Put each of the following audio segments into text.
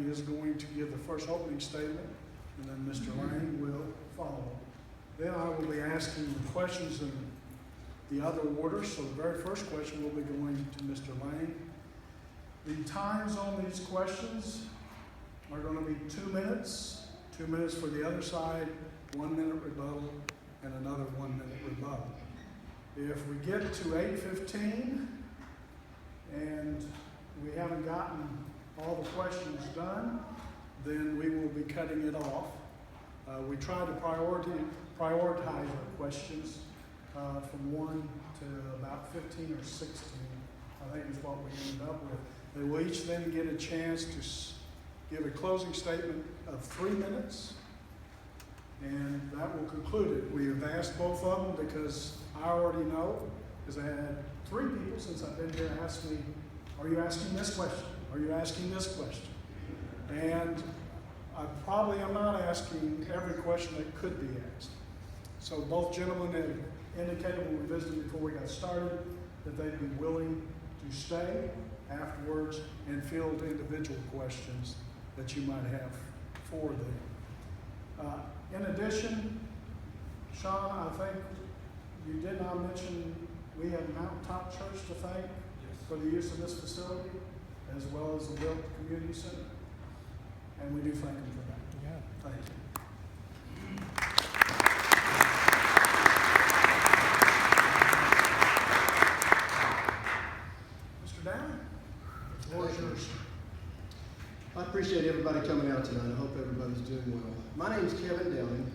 is going to give the first opening statement, and then Mr. Lane will follow. Then I will be asking the questions in the other order. So the very first question will be going to Mr. Lane. The times on these questions are going to be 2 minutes. 2 minutes for the other side, 1 minute rebuttal, and another 1 minute rebuttal. If we get to 8:15 and we haven't gotten all the questions done, then we will be cutting it off. We try to prioritize our questions from 1 to about 15 or 16, I think is what we ended up with. They will each then get a chance to give a closing statement of 3 minutes, and that will conclude it. We have asked both of them because I already know, because I had 3 people since I've been here ask me, are you asking this question? Are you asking this question? And I probably am not asking every question that could be asked. So both gentlemen have indicated when we visited before we got started that they'd be willing to stay afterwards and field individual questions that you might have for them. In addition, Sean, I think you did not mention we have Mountaintop Church to thank for the use of this facility, as well as the Wilt Community Center. And we do thank them for that. Yeah. Thank you. Mr. Down, the floor is yours. I appreciate everybody coming out tonight. I hope everybody's doing well. My name is Kevin Downing.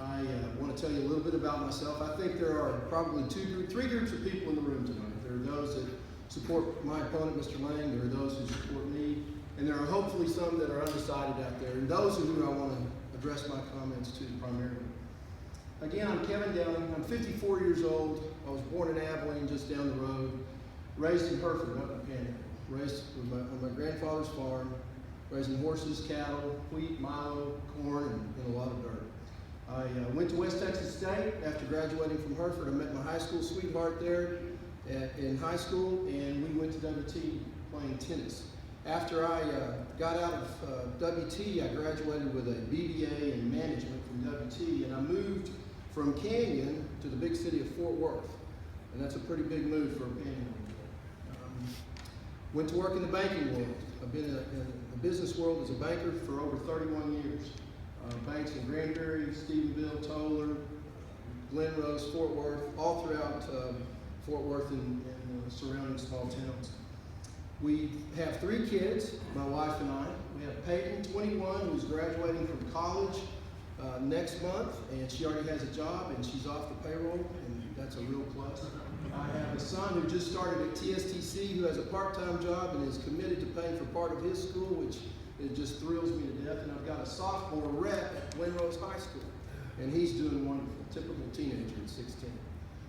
I want to tell you a little bit about myself. I think there are probably three groups of people in the room tonight. There are those that support my opponent, Mr. Lane. There are those who support me. And there are hopefully some that are undecided out there. And those are who I want to address my comments to primarily. Again, I'm Kevin Downing. I'm 54 years old. I was born in Abilene, just down the road. Raised in Hereford, up in Panhandle. Raised on my grandfather's farm, raising horses, cattle, wheat, milo, corn, and a lot of dirt. I went to West Texas State after graduating from Hereford. I met my high school sweetheart there in high school, and we went to WT playing tennis. After I got out of WT, I graduated with a BBA in management from WT, and I moved from Canyon to the big city of Fort Worth. And that's a pretty big move for a panhandle. Went to work in the banking world. I've been in the business world as a banker for over 31 years. Banks in Granbury, Stephenville, Toller, Glen Rose, Fort Worth, all throughout Fort Worth and surrounding small towns. We have 3 kids, my wife and I. We have Peyton, 21, who's graduating from college next month, and she already has a job, and she's off the payroll, and that's a real plus. I have a son who just started at TSTC, who has a part-time job and is committed to paying for part of his school, which it just thrills me to death. And I've got a sophomore rep at Glen Rose High School, and he's doing wonderful, typical teenager at 16.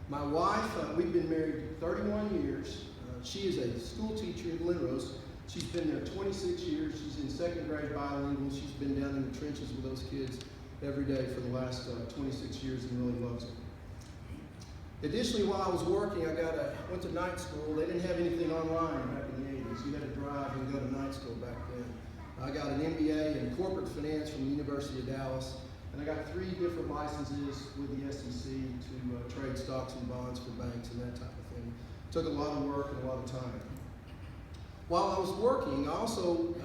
My wife, we've been married 31 years. She is a school teacher in Glen Rose. She's been there 26 years. She's in 2nd grade bilingual. She's been down in the trenches with those kids every day for the last 26 years and really loves it. Additionally, while I was working, I went to night school. They didn't have anything online back in the 80s. You had to drive and go to night school back then. I got an MBA in corporate finance from the University of Dallas, and I got 3 different licenses with the SEC to trade stocks and bonds for banks and that type of thing. Took a lot of work and a lot of time. While I was working, I also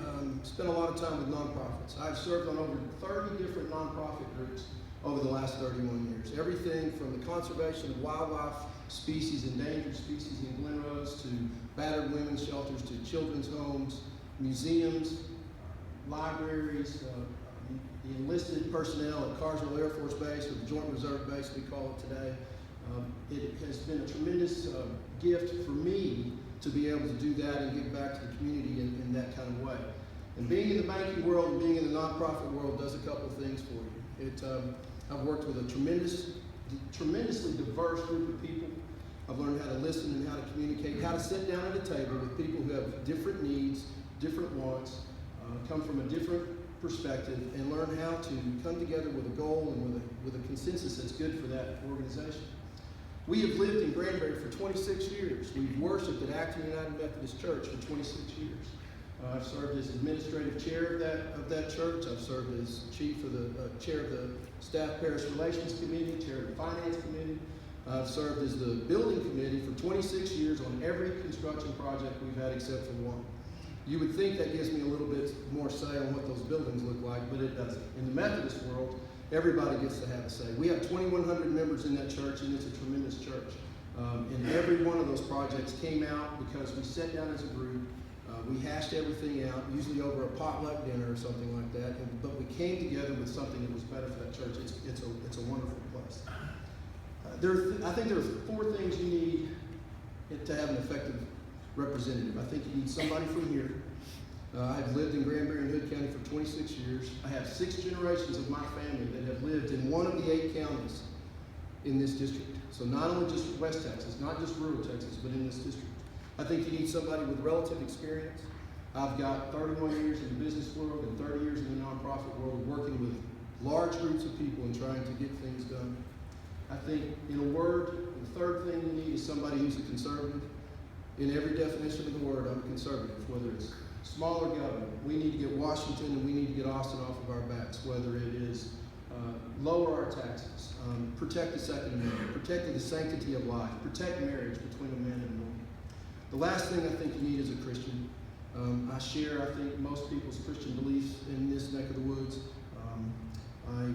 spent a lot of time with nonprofits. I've served on over 30 different nonprofit groups over the last 31 years. Everything from the conservation of wildlife species, endangered species in Glen Rose, to battered women's shelters, to children's homes, museums, libraries, the enlisted personnel at Carswell Air Force Base, or the Joint Reserve Base we call it today. It has been a tremendous gift for me to be able to do that and give back to the community in that kind of way. And being in the banking world and being in the nonprofit world does a couple of things for you. I've worked with a tremendously diverse group of people. I've learned how to listen and how to communicate, how to sit down at a table with people who have different needs, different wants, come from a different perspective, and learn how to come together with a goal and with a consensus that's good for that organization. We have lived in Granbury for 26 years. We've worshiped at Acton United Methodist Church for 26 years. I've served as administrative chair of that church. I've served as chief of the chair of the staff parish relations committee, chair of the finance committee. I've served as the building committee for 26 years on every construction project we've had except for one. You would think that gives me a little bit more say on what those buildings look like, but it doesn't. In the Methodist world, everybody gets to have a say. We have 2,100 members in that church, and it's a tremendous church. And every one of those projects came out because we sat down as a group. We hashed everything out, usually over a potluck dinner or something like that. But we came together with something that was better for that church. It's a wonderful place. I think there are 4 things you need to have an effective representative. I think you need somebody from here. I've lived in Granbury and Hood County for 26 years. I have 6 generations of my family that have lived in one of the 8 counties in this district. So not only just West Texas, not just rural Texas, but in this district. I think you need somebody with relative experience. I've got 31 years in the business world and 30 years in the nonprofit world working with large groups of people and trying to get things done. I think, in a word, the 3rd thing you need is somebody who's a conservative. In every definition of the word, I'm a conservative, whether it's smaller government. We need to get Washington and we need to get Austin off of our backs, whether it is lower our taxes, protect the Second Amendment, protect the sanctity of life, protect marriage between a man and a woman. The last thing I think you need is a Christian. I share, I think, most people's Christian beliefs in this neck of the woods. I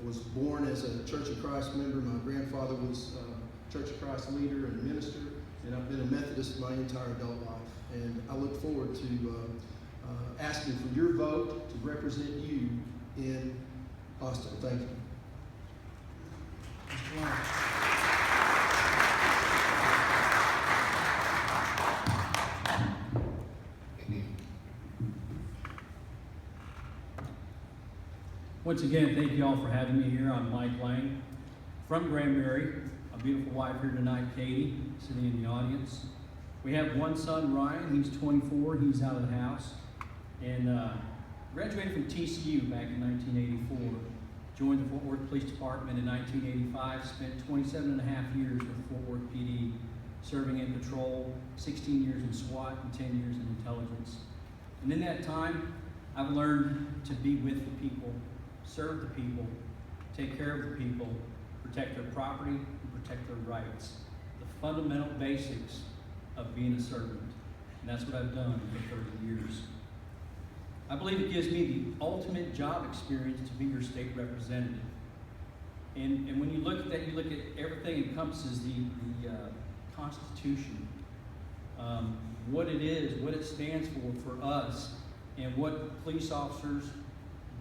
was born as a Church of Christ member. My grandfather was a Church of Christ leader and minister, and I've been a Methodist my entire adult life. And I look forward to asking for your vote to represent you in Austin. Thank you. Mr. Lang. Once again, thank you all for having me here. I'm Mike Lang from Granbury. A beautiful wife here tonight, Katie, sitting in the audience. We have one son, Ryan. He's 24. He's out of the house. And graduated from TCU back in 1984. Joined the Fort Worth Police Department in 1985. Spent 27 and a half years with Fort Worth PD, serving in patrol, 16 years in SWAT, and 10 years in intelligence. And in that time, I've learned to be with the people, serve the people, take care of the people, protect their property, and protect their rights. The fundamental basics of being a servant. And that's what I've done for 30 years. I believe it gives me the ultimate job experience to be your state representative. And when you look at that, you look at everything encompasses the Constitution, what it is, what it stands for us, and what police officers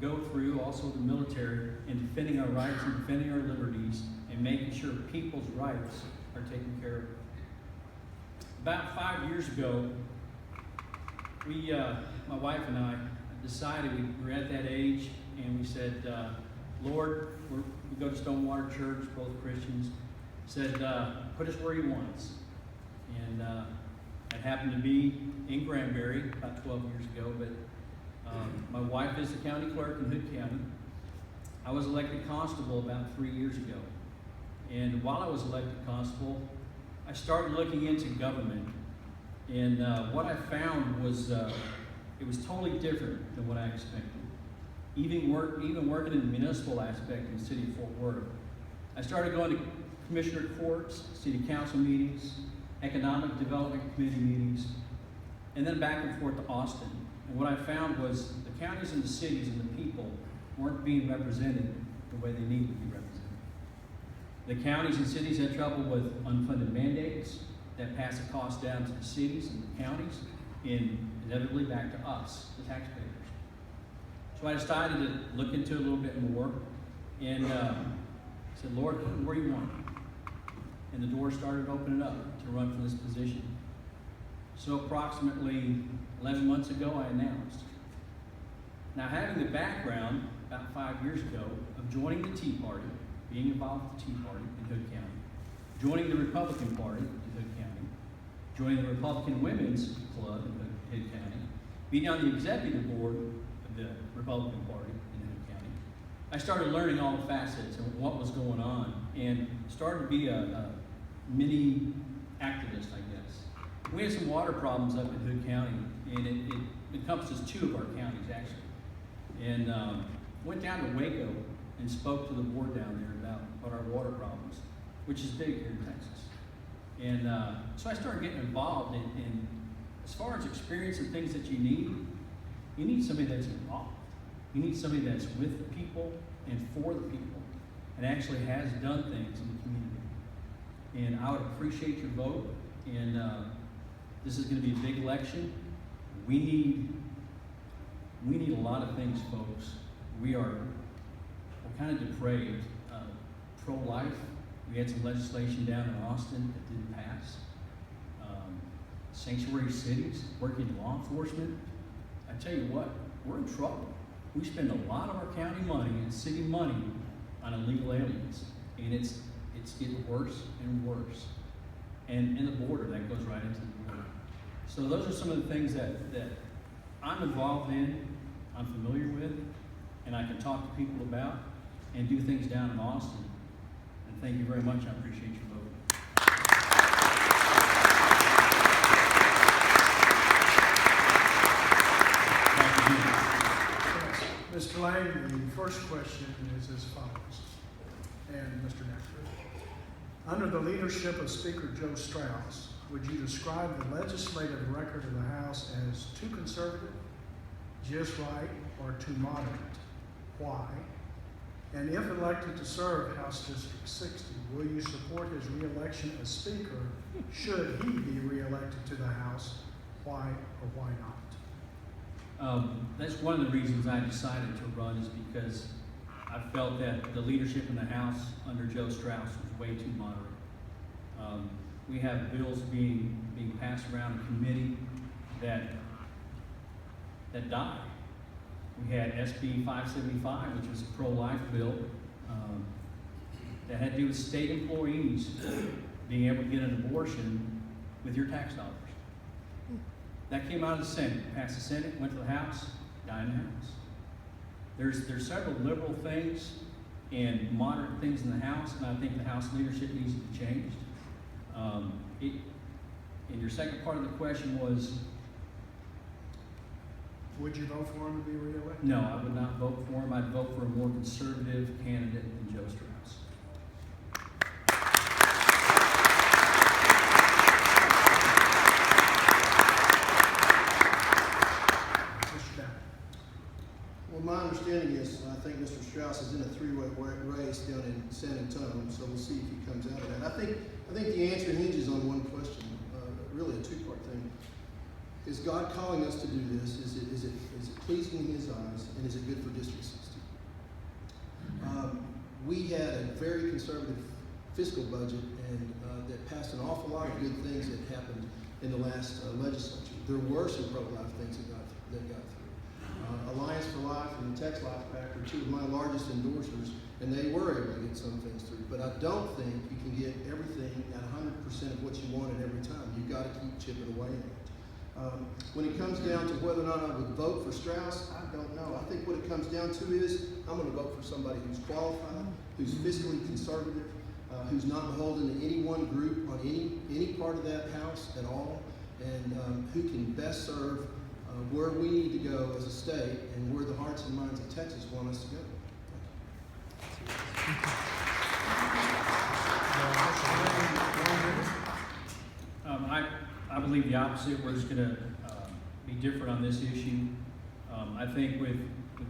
go through, also the military, in defending our rights and defending our liberties and making sure people's rights are taken care of. About 5 years ago, my wife and I decided we were at that age, and we said, Lord, we go to Stonewater Church, both Christians, said, put us where you want us. And that happened to be in Granbury about 12 years ago, but my wife is the county clerk in Hood County. I was elected constable about 3 years ago. And while I was elected constable, I started looking into government. And what I found was it was totally different than what I expected. Even working in the municipal aspect in the city of Fort Worth. I started going to commissioner courts, city council meetings, economic development committee meetings, and then back and forth to Austin. And what I found was the counties and the cities and the people weren't being represented the way they needed to be represented. The counties and cities had trouble with unfunded mandates that pass the cost down to the cities and the counties and inevitably back to us, the taxpayers. So I decided to look into it a little bit more and said, Lord, put me where you want me. And the door started opening up to run for this position. So approximately 11 months ago, I announced. Now, having the background about 5 years ago of joining the Tea Party, being involved with the Tea Party in Hood County, joining the Republican Party in Hood County, joining the Republican Women's Club in Hood County, being on the executive board of the Republican Party in Hood County, I started learning all the facets of what was going on and started to be a mini activist, I guess. We had some water problems up in Hood County, and encompasses 2 of our counties actually. And went down to Waco and spoke to the board down there about our water problems, which is big here in Texas. And so I started getting involved in as far as experience and things that you need somebody that's involved. You need somebody that's with the people and for the people and actually has done things in the community. And I would appreciate your vote. And this is going to be a big election. We need a lot of things, folks. We're kind of depraved. Pro-life, we had some legislation down in Austin that didn't pass. Sanctuary cities, working in law enforcement. I tell you what, we're in trouble. We spend a lot of our county money and city money on illegal aliens, and it's getting worse and worse. And the border, that goes right into the border. So those are some of the things that I'm involved in, I'm familiar with, and I can talk to people about and do things down in Austin. And thank you very much. I appreciate your vote. Mr. Lang, the first question is as follows. And Mr. Nectar, under the leadership of Speaker Joe Strauss, would you describe the legislative record of the House as too conservative, just right, or too moderate? Why? And if elected to serve House District 60, will you support his reelection as Speaker should he be reelected to the House? Why or why not? That's one of the reasons I decided to run, is because I felt that the leadership in the House under Joe Strauss was way too moderate. We have bills being passed around the committee that die. We had SB 575, which was a pro-life bill that had to do with state employees being able to get an abortion with your tax dollars. That came out of the Senate, passed the Senate, went to the House, died in the House. There's several liberal things and moderate things in the House, and I think the House leadership needs to be changed. And your second part of the question was? Would you vote for him to be reelected? No, I would not vote for him. I'd vote for a more conservative candidate than Joe Strauss. Mr. Dowd. Well, my understanding is, I think Mr. Strauss is in a 3-way race down in San Antonio, so we'll see if he comes out of that. I think the answer hinges on one question, really a 2-part thing. Is God calling us to do this? Is it pleasing in His eyes, and is it good for District 60? We had a very conservative fiscal budget, and that passed an awful lot of good things that happened in the last legislature. There were some pro-life things that got through. Alliance for Life and the Text Life Pact are 2 of my largest endorsers, and they were able to get some things through. But I don't think you can get everything at 100% of what you wanted every time. You've got to keep chipping away at it. When it comes down to whether or not I would vote for Strauss, I don't know. I think what it comes down to is I'm going to vote for somebody who's qualified, who's fiscally conservative, who's not beholden to any one group on any part of that House at all, and who can best serve where we need to go as a state and where the hearts and minds of Texas want us to go. I believe the opposite. We're just going to be different on this issue. I think with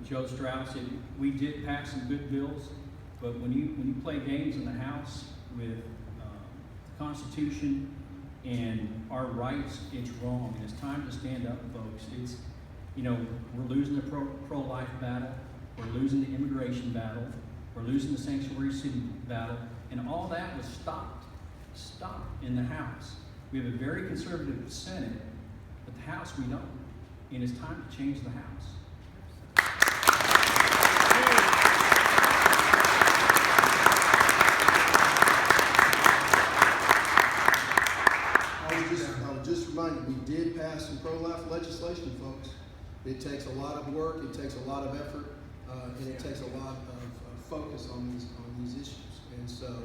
Joe Strauss, we did pass some good bills, but when you play games in the House with the Constitution and our rights, it's wrong. And it's time to stand up, folks. We're losing the pro-life battle. We're losing the immigration battle. We're losing the sanctuary city battle. And all that was stopped in the House. We have a very conservative Senate, but the House we don't. And it's time to change the House. I would just remind you, we did pass some pro-life legislation, folks. It takes a lot of work, it takes a lot of effort, and it takes a lot of focus on these issues. And so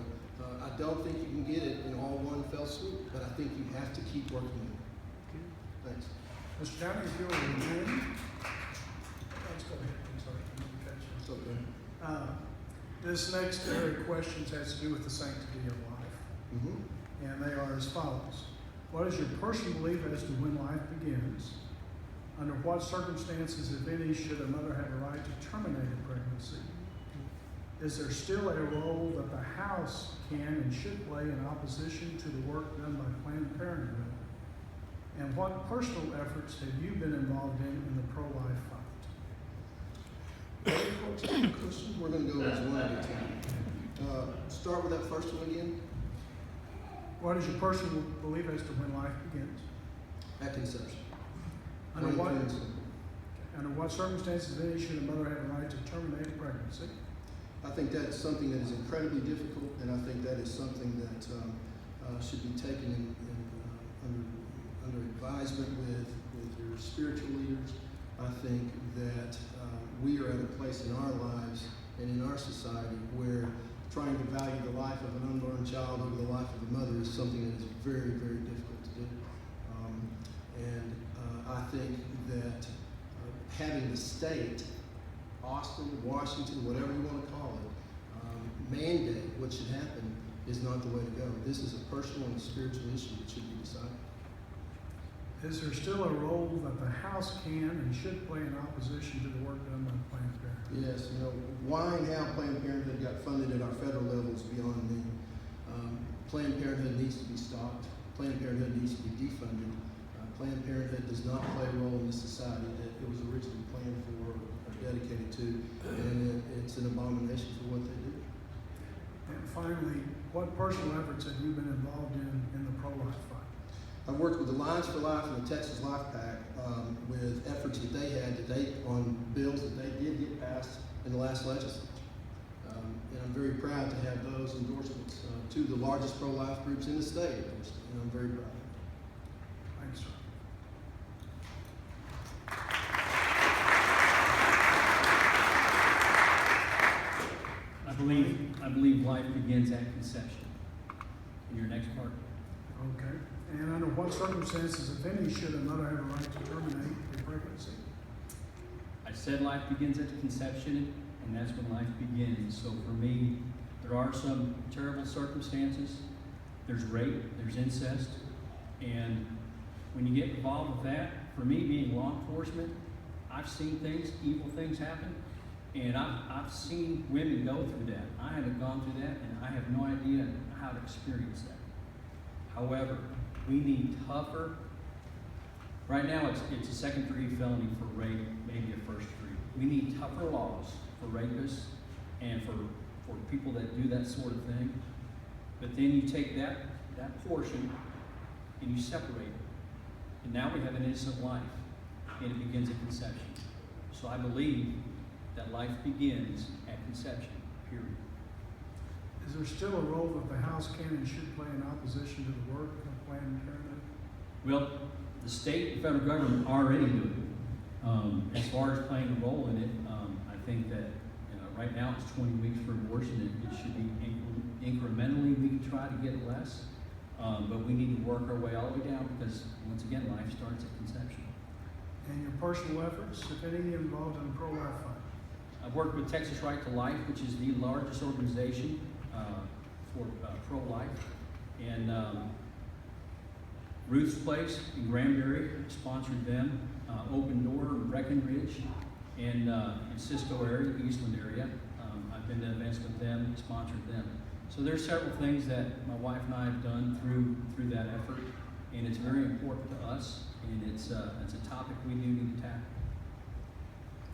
I don't think you can get it in all one fell swoop, but I think you have to keep working on it. Thanks. Mr. Downey, if you'll remain. Let's go ahead, I'm sorry. I didn't catch you. It's okay. This next area of questions has to do with the sanctity of life, Mm-hmm. and they are as follows. What is your personal belief as to when life begins? Under what circumstances, if any, should a mother have a right to terminate a pregnancy? Is there still a role that the house can and should play in opposition to the work done by Planned Parenthood? And what personal efforts have you been involved in the pro-life fight? Christian, we're going to go as one at a time. Start with that first one again. What is your personal belief as to when life begins? At conception. Under Plain what, and simple. under what circumstances, if any, should a mother have a right to terminate a pregnancy? I think that's something that is incredibly difficult, and I think that is something that should be taken under advisement with your spiritual leaders. I think that we are at a place in our lives and in our society where trying to value the life of an unborn child over the life of a mother is something that is very, very difficult to do. I think that having the state, Austin, Washington, whatever you want to call it, mandate what should happen is not the way to go. This is a personal and spiritual issue that should be decided. Is there still a role that the House can and should play in opposition to the work done by Planned Parenthood? Yes, why and how Planned Parenthood got funded at our federal level is beyond me. Planned Parenthood needs to be stopped. Planned Parenthood needs to be defunded. Planned Parenthood does not play a role in this society that it was originally planned for or dedicated to, and it's an abomination for what they do. And finally, what personal efforts have you been involved in the pro-life fight? I've worked with the Lions for Life and the Texas Life PAC with efforts that they had on bills that they did get passed in the last legislature. And I'm very proud to have those endorsements to the largest pro-life groups in the state, and I'm very proud. Thanks, sir. I believe life begins at conception. In your next part. Okay. And under what circumstances, if any, should a mother have a right to terminate a pregnancy? I said life begins at conception, and that's when life begins. So for me, there are some terrible circumstances. There's rape, there's incest, and when you get involved with that, for me being law enforcement, I've seen things, evil things happen, and I've seen women go through that. I haven't gone through that, and I have no idea how to experience that. However, we need tougher. Right now, it's a second-degree felony for rape, maybe a first degree. We need tougher laws for rapists and for people that do that sort of thing. But then you take that portion and you separate it. And now we have an innocent life, and it begins at conception. So I believe that life begins at conception, period. Is there still a role that the House can and should play in opposition to the work of Planned Parenthood? Well, the state and federal government already do it. As far as playing a role in it, I think that right now it's 20 weeks for abortion. It should be incrementally. We can try to get less, but we need to work our way all the way down because, once again, life starts at conception. And your personal efforts, if any, involved in the pro-life fight? I've worked with Texas Right to Life, which is the largest organization for pro-life, and Ruth's Place in Granbury sponsored them. Open Door in Breckenridge and in Cisco area, Eastland area. I've been to events with them, sponsored them. So there's several things that my wife and I have done through that effort, and it's very important to us, and it's a topic we do need to tackle.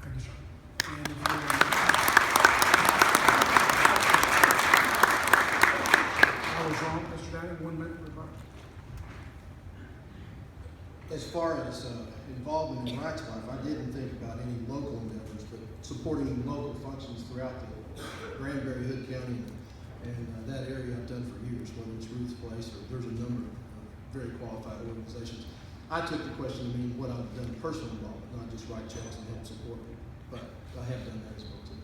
Thank you, sir. And I was wrong, Mr. Downey, 1 minute rebuttal. As far as involvement in Rights Life, I didn't think about any local endeavors, but supporting local functions throughout the Granbury, Hood County, and that area I've done for years, whether it's Ruth's Place or there's a number of very qualified organizations. I took the question to mean what I've done personal involvement, not just write checks and help support people, but I have done that as well too.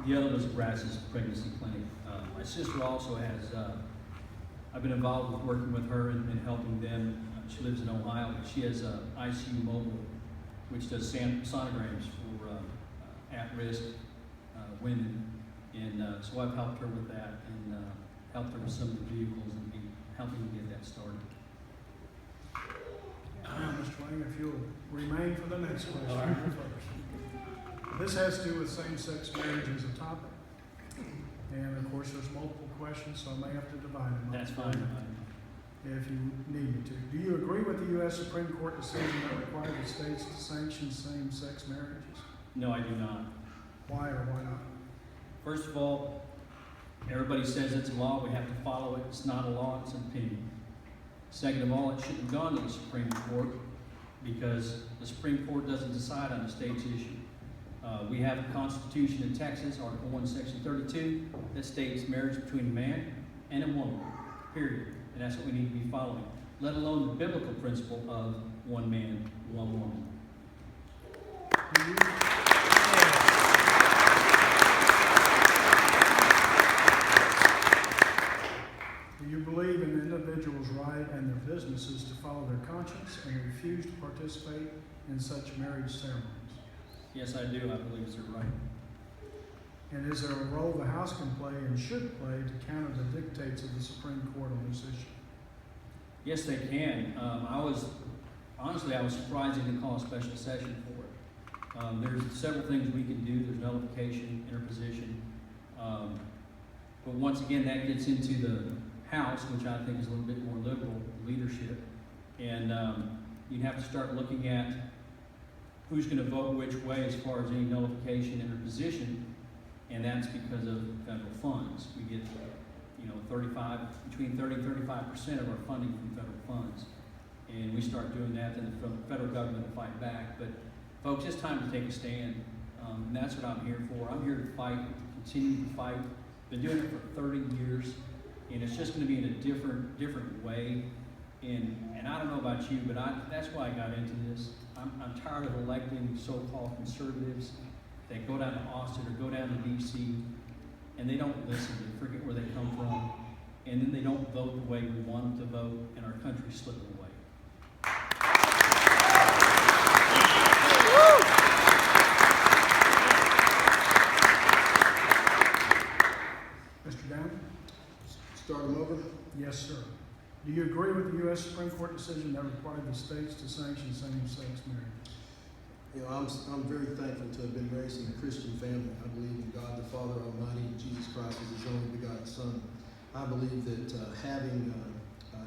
The other was Brass's pregnancy clinic. My sister also has I've been involved with working with her and helping them. She lives in Ohio, but she has ICU Mobile, which does sonograms for at-risk women. And so I've helped her with that and helped her with some of the vehicles and helping to get that started. Now, Mr. Lang, if you'll remain for the next question All right. first. This has to do with same-sex marriage as a topic. And of course, there's multiple questions, so I may have to divide them up. That's fine. If you need me to. Do you agree with the U.S. Supreme Court decision that required the states to sanction same-sex marriages? No, I do not. Why or why not? First of all, everybody says it's a law, we have to follow it. It's not a law, it's an opinion. Second of all, it shouldn't have gone to the Supreme Court because the Supreme Court doesn't decide on the state's issue. We have a constitution in Texas, Article 1, Section 32, that states marriage between a man and a woman, period. And that's what we need to be following, let alone the biblical principle of one man, one woman. Do you believe in an individual's right and their businesses to follow their conscience and refuse to participate in such marriage ceremonies? Yes, I do. I believe it's their right. And is there a role the House can play and should play to counter the dictates of the Supreme Court on this issue? Yes, they can. I was surprised they didn't call a special session for it. There's several things we can do. There's nullification, interposition. But once again, that gets into the House, which I think is a little bit more liberal leadership. And you'd have to start looking at who's going to vote which way as far as any nullification, interposition. And that's because of federal funds. We get, between 30 and 35% of our funding from federal funds. And we start doing that, then the federal government will fight back. But folks, it's time to take a stand. And that's what I'm here for. I'm here to fight, continue to fight. Been doing it for 30 years, and it's just going to be in a different way. And I don't know about you, but that's why I got into this. I'm tired of electing so-called conservatives that go down to Austin or go down to D.C. and they don't listen. They forget where they come from, and then they don't vote the way we want them to vote, and our country's slipping away. Mr. Down? Start them over. Yes, sir. Do you agree with the U.S. Supreme Court decision that required the states to sanction same-sex marriage? I'm very thankful to have been raised in a Christian family. I believe in God the Father Almighty and Jesus Christ as His only begotten Son. I believe that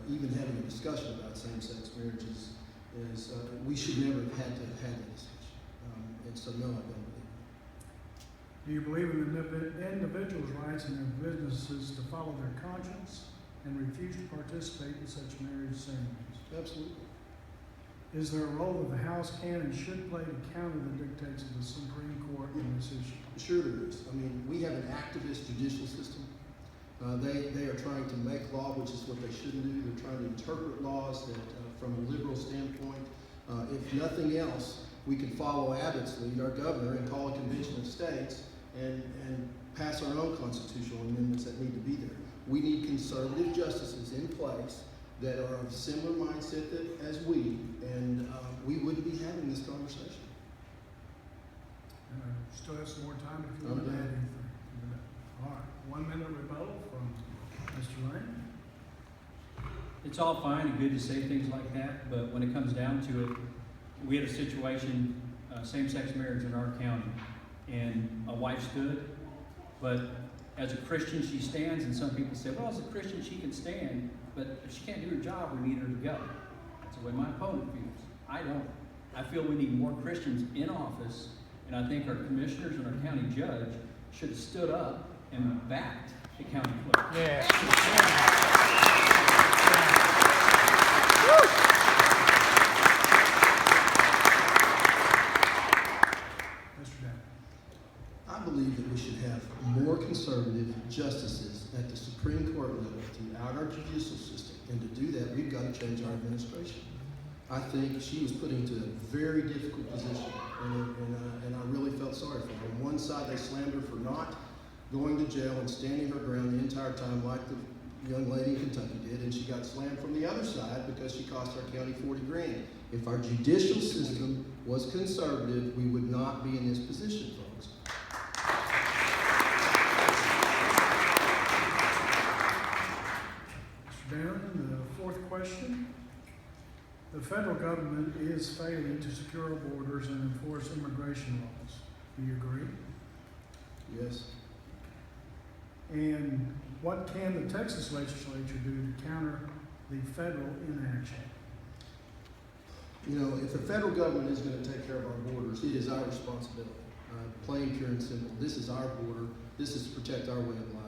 even having a discussion about same-sex marriages is we should never have had to have had that discussion. And so, no, I don't believe it. Do you believe in the individual's rights and their businesses to follow their conscience and refuse to participate in such marriage ceremonies? Absolutely. Is there a role that the House can and should play to counter the dictates of the Supreme Court on this issue? Sure there is. I mean, we have an activist judicial system. They are trying to make law, which is what they shouldn't do. They're trying to interpret laws that, from a liberal standpoint, if nothing else, we could follow Abbott's lead, our governor, and call a convention of states and pass our own constitutional amendments that need to be there. We need conservative justices in place that are of similar mindset as we, and we wouldn't be having this conversation. And I still have some more time if you I'm want to add done. anything. All right, 1 minute rebuttal from Mr. Lane. It's all fine and good to say things like that, but when it comes down to it, we had a situation, same-sex marriage in our county, and a wife stood, but as a Christian she stands, and some people say, well, as a Christian she can stand, but if she can't do her job, we need her to go. That's the way my opponent feels. I don't. I feel we need more Christians in office, and I think our commissioners and our county judge should have stood up and backed the county clerk. Yeah. Mr. Down. I believe that we should have more conservative justices at the Supreme Court level throughout our judicial system. And to do that, we've got to change our administration. I think she was put into a very difficult position, and I really felt sorry for her. On one side, they slammed her for not going to jail and standing her ground the entire time like the young lady in Kentucky did, and she got slammed from the other side because she cost our county 40 grand. If our judicial system was conservative, we would not be in this position, folks. Mr. Darren, the fourth question. The federal government is failing to secure our borders and enforce immigration laws. Do you agree? Yes. And what can the Texas legislature do to counter the federal inaction? You know, if the federal government is going to take care of our borders, it is our responsibility. Plain, pure, and simple. This is our border. This is to protect our way of life.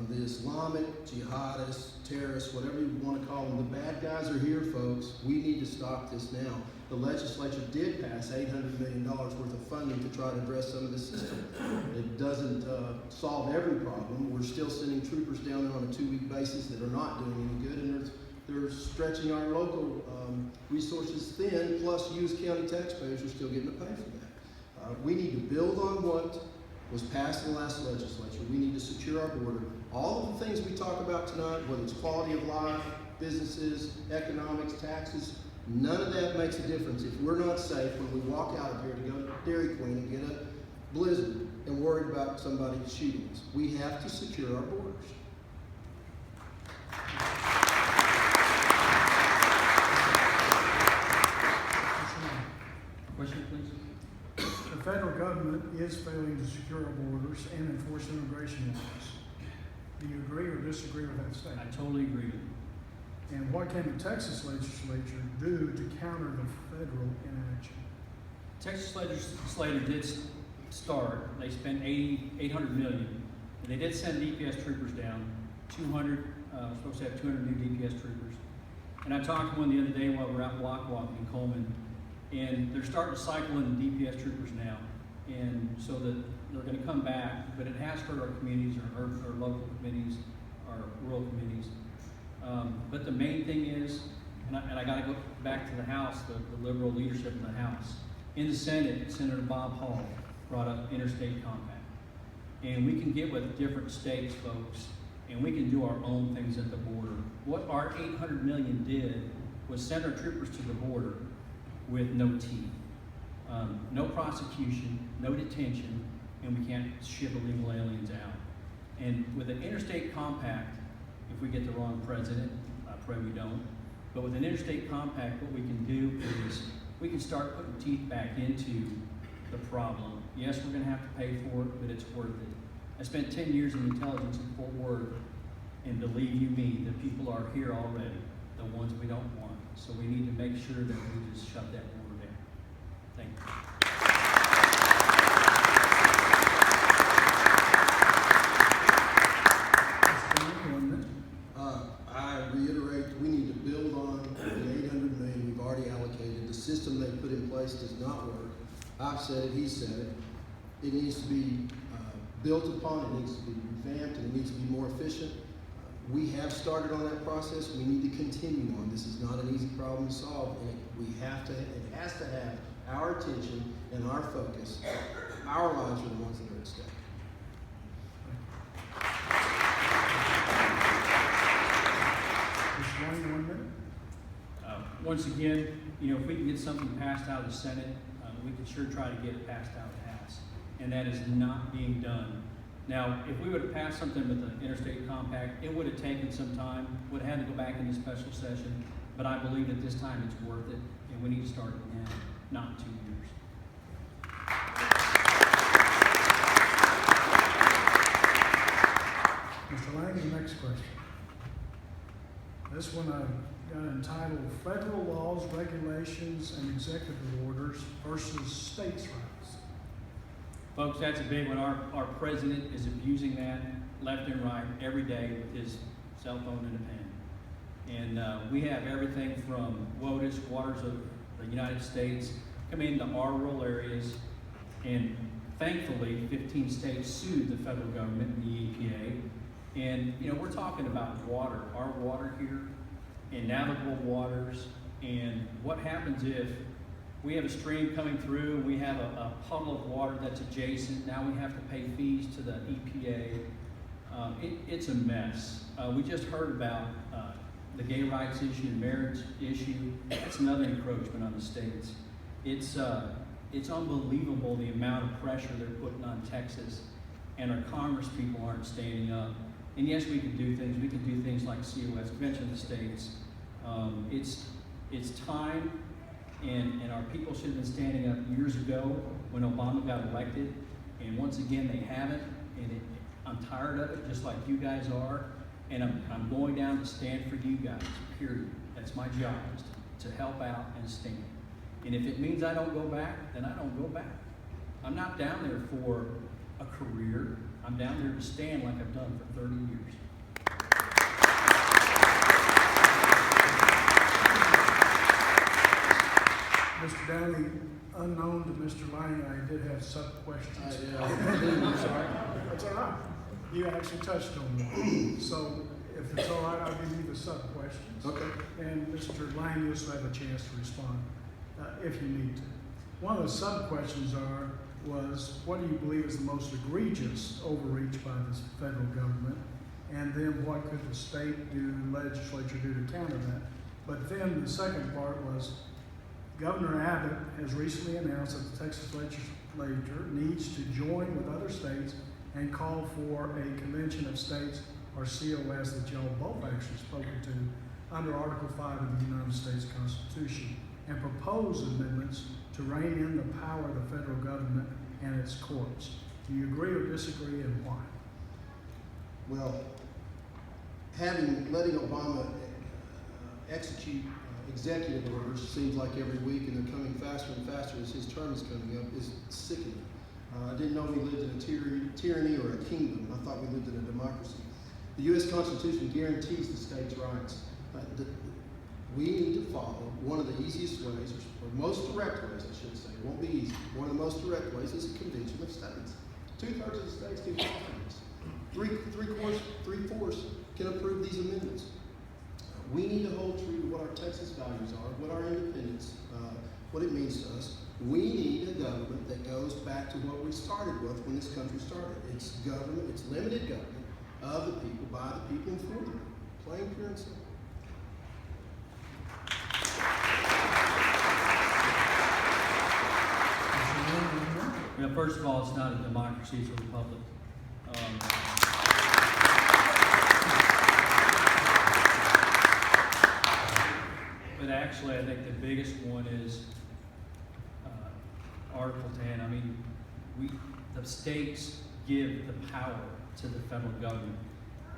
The Islamic, jihadists, terrorists, whatever you want to call them, the bad guys are here, folks. We need to stop this now. The legislature did pass $800 million worth of funding to try to address some of the system. It doesn't solve every problem. We're still sending troopers down there on a 2-week basis that are not doing any good, and they're stretching our local resources thin, plus you as county taxpayers are still getting to pay for that. We need to build on what was passed in the last legislature. We need to secure our border. All of the things we talk about tonight, whether it's quality of life, businesses, economics, taxes, none of that makes a difference if we're not safe when we walk out of here to go to Dairy Queen and get a blizzard and worried about somebody shooting us. We have to secure our borders. Question, please? The federal government is failing to secure our borders and enforce immigration laws. Do you agree or disagree with that I statement? totally agree. And what can the Texas legislature do to counter the federal inaction? Texas legislature did start. They spent $800 million. And they did send DPS troopers down. 200, supposed to have 200 new DPS troopers. And I talked to one the other day while we were out block walking in Coleman. And they're starting to cycle in the DPS troopers now. And so that they're going to come back, but it has hurt our communities, our local communities, our rural communities. But the main thing is, and I got to go back to the House, the liberal leadership in the House. In the Senate, Senator Bob Hall brought up interstate compact. And we can get with different states, folks, and we can do our own things at the border. What our $800 million did was send our troopers to the border with no teeth. No prosecution, no detention, and we can't ship illegal aliens out. And with an interstate compact, if we get the wrong president, I pray we don't, but with an interstate compact, what we can do is we can start putting teeth back into the problem. Yes, we're going to have to pay for it, but it's worth it. I spent 10 years in intelligence in Fort Worth, and believe you me, the people are here already, the ones we don't want. So we need to make sure that we just shut that border down. Thank you. I reiterate, we need to build on the $800 million we've already allocated. The system they put in place does not work. I've said it, he said it. It needs to be built upon, it needs to be revamped, and it needs to be more efficient. We have started on that process. We need to continue on. This is not an easy problem to solve, and it has to have our attention and our focus. Our lives are the ones that are at stake. Mr. Lane, 1 minute. Once again, if we can get something passed out of the Senate, we can sure try to get it passed out of the House. And that is not being done. Now, if we would have passed something with the interstate compact, it would have taken some time, would have had to go back into special session, but I believe that this time it's worth it, and we need to start it now, not in 2 years. Mr. Lang, the next question. This one I've got entitled Federal Laws, Regulations, and Executive Orders versus States' Rights. Folks, that's a big one. Our president is abusing that left and right every day with his cell phone and a pen. And we have everything from WOTUS, Waters of the United States, come into our rural areas. And thankfully, 15 states sued the federal government and the EPA. And, we're talking about water, our water here, and navigable waters. And what happens if we have a stream coming through and we have a puddle of water that's adjacent? Now we have to pay fees to the EPA. It's a mess. We just heard about the gay rights issue, the marriage issue. That's another encroachment on the states. It's unbelievable the amount of pressure they're putting on Texas, and our Congress people aren't standing up. And yes, we can do things. We can do things like COS, Convention of the States. It's time, and our people should have been standing up years ago when Obama got elected. And once again, they haven't. And I'm tired of it, just like you guys are. And I'm going down to stand for you guys, period. That's my job, is to help out and stand. And if it means I don't go back, then I don't go back. I'm not down there for a career. I'm down there to stand like I've done for 30 years. Mr. Downey, unknown to Mr. Lang, I did have sub-questions. I'm sorry. That's all right. You actually touched on them. So if it's all right, I'll give you the sub-questions. Okay. And Mr. Lang, you'll also have a chance to respond if you need to. One of the sub-questions was, what do you believe is the most egregious overreach by the federal government? And then what could the state do, legislature do to counter that? But then the second part was, Governor Abbott has recently announced that the Texas legislature needs to join with other states and call for a convention of states, or COS, that y'all both actually spoken to, under Article 5 of the United States Constitution, and propose amendments to rein in the power of the federal government and its courts. Do you agree or disagree, and why? Well, letting Obama execute executive orders seems like every week, and they're coming faster and faster as his term is coming up, is sickening. I didn't know we lived in a tyranny or a kingdom. I thought we lived in a democracy. The U.S. Constitution guarantees the states' rights. We need to follow one of the easiest ways, or most direct ways, I should say. It won't be easy. One of the most direct ways is a convention of states. 2/3 of the states can call for this. Three-fourths can approve these amendments. We need to hold true to what our Texas values are, what our independence, what it means to us. We need a government that goes back to what we started with when this country started. It's government, it's limited government of the people, by the people, and for the people. Plain, pure, and simple. You know, first of all, it's not a democracy, it's a republic. But actually, I think the biggest one is Article 10. I mean, the states give the power to the federal government,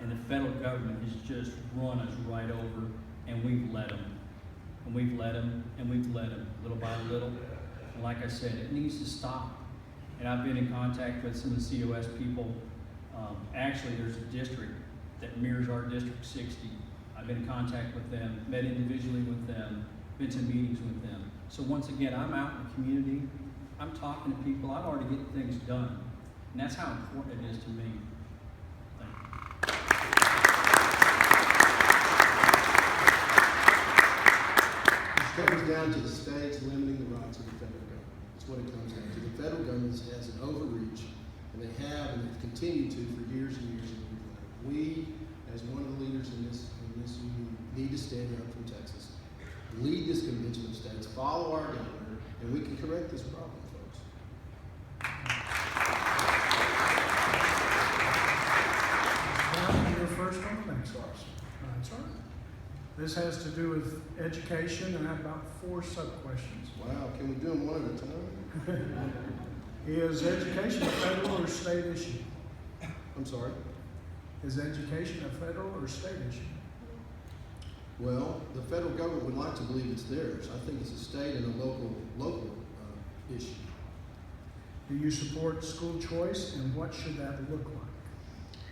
and the federal government has just run us right over, and we've let them. And we've let them, and we've let them, little by little. And like I said, it needs to stop. And I've been in contact with some of the COS people. Actually, there's a district that mirrors our District 60. I've been in contact with them, met individually with them, been to meetings with them. So once again, I'm out in the community, I'm talking to people, I'm already getting things done. And that's how important it is to me. Thank you. It comes down to the states limiting the rights of the federal government. That's what it comes down to. The federal government has an overreach, and they have, and they've continued to for years and years and years. We, as one of the leaders in this union, need to stand up from Texas, lead this convention of states, follow our governor, and we can correct this problem, folks. You're first on the next course. That's all right. This has to do with education, and I have about 4 sub-questions. Wow, can we do them one at a time? Is education a federal or state issue? I'm sorry? Is education a federal or state issue? Well, the federal government would like to believe it's theirs. I think it's a state and a local issue. Do you support school choice, and what should that look like?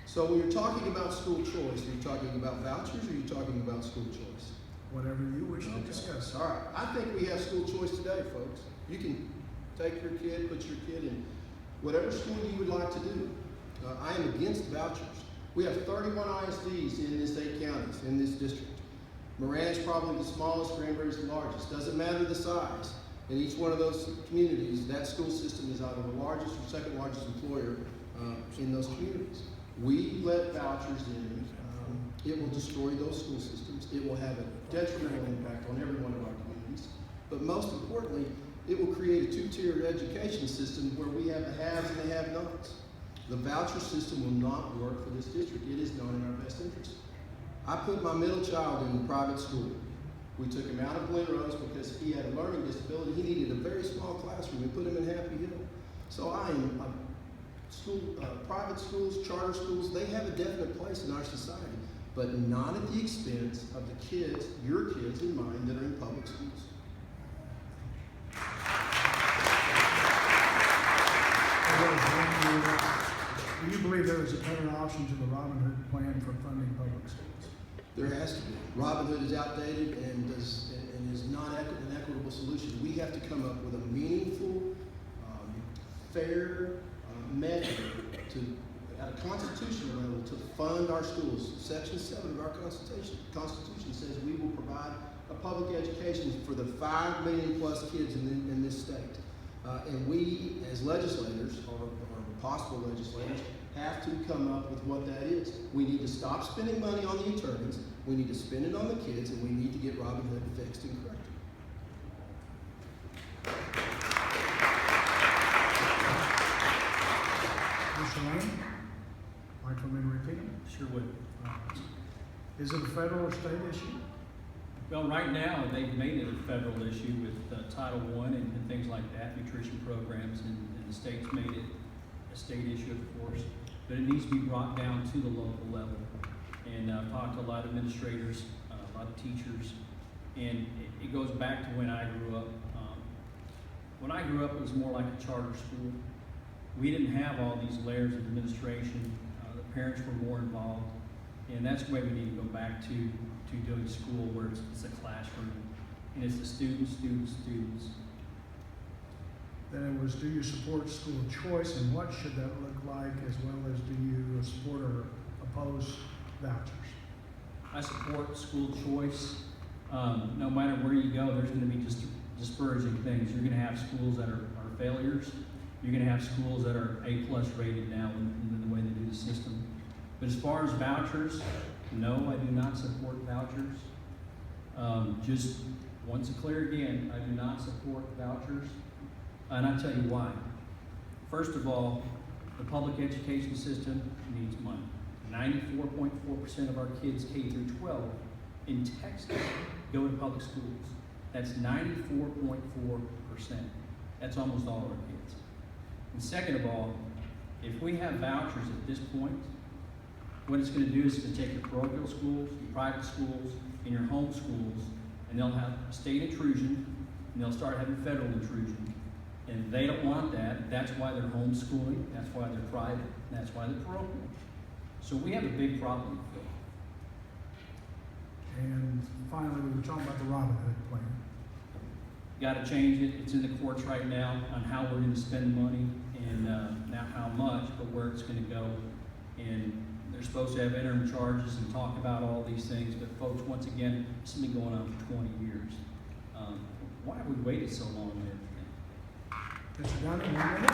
So when you're talking about school choice, are you talking about vouchers, or are you talking about school choice? Whatever you wish to discuss. All right. I think we have school choice today, folks. You can take your kid, put your kid in whatever school you would like to do. I am against vouchers. We have 31 ISDs in this 8 counties, in this district. Moran's probably the smallest, Granbury's the largest. Doesn't matter the size. In each one of those communities, that school system is either the largest or second largest employer in those communities. We let vouchers in. It will destroy those school systems. It will have a detrimental impact on every one of our communities. But most importantly, it will create a two-tiered education system where we have the haves and the have-nots. The voucher system will not work for this district. It is not in our best interest. I put my middle child in private school. We took him out of Glen Rose because he had a learning disability. He needed a very small classroom. We put him in Happy Hill. So private schools, charter schools, they have a definite place in our society, but not at the expense of the kids, your kids and mine, that are in public schools. Do you believe there is a better option to the Robin Hood plan for funding public schools? There has to be. Robin Hood is outdated and is not an equitable solution. We have to come up with a meaningful, fair method at a constitutional level to fund our schools. Section 7 of our Constitution says we will provide a public education for the 5 million plus kids in this state. And we, as legislators, or possible legislators, have to come up with what that is. We need to stop spending money on the attorneys, we need to spend it on the kids, and we need to get Robin Hood fixed and corrected. Mr. Lane, like for me to repeat them? Sure would. Is it a federal or state issue? Well, right now, they've made it a federal issue with Title I and things like that, nutrition programs, and the state's made it a state issue, of course. But it needs to be brought down to the local level. And I've talked to a lot of administrators, a lot of teachers, and it goes back to when I grew up. When I grew up, it was more like a charter school. We didn't have all these layers of administration. The parents were more involved. And that's the way we need to go back to doing school, where it's a classroom. And it's the students. Then it was, do you support school choice, and what should that look like, as well as do you support or oppose vouchers? I support school choice. No matter where you go, there's going to be just disparaging things. You're going to have schools that are failures. You're going to have schools that are A+ rated now in the way they do the system. But as far as vouchers, no, I do not support vouchers. Just once clear again, I do not support vouchers. And I'll tell you why. First of all, the public education system needs money. 94.4% of our kids K through 12 in Texas go to public schools. That's 94.4%. That's almost all of our kids. And second of all, if we have vouchers at this point, what it's going to do is to take your parochial schools, your private schools, and your home schools, and they'll have state intrusion, and they'll start having federal intrusion. And they don't want that. That's why they're homeschooling. That's why they're private. That's why they're parochial. So we have a big problem, Phil. And finally, we were talking about the Robin Hood plan. Got to change it. It's in the courts right now on how we're going to spend money, and not how much, but where it's going to go. And they're supposed to have interim charges and talk about all these things. But folks, once again, this has been going on for 20 years. Why have we waited so long on everything? Mr. Dunn, 1 minute.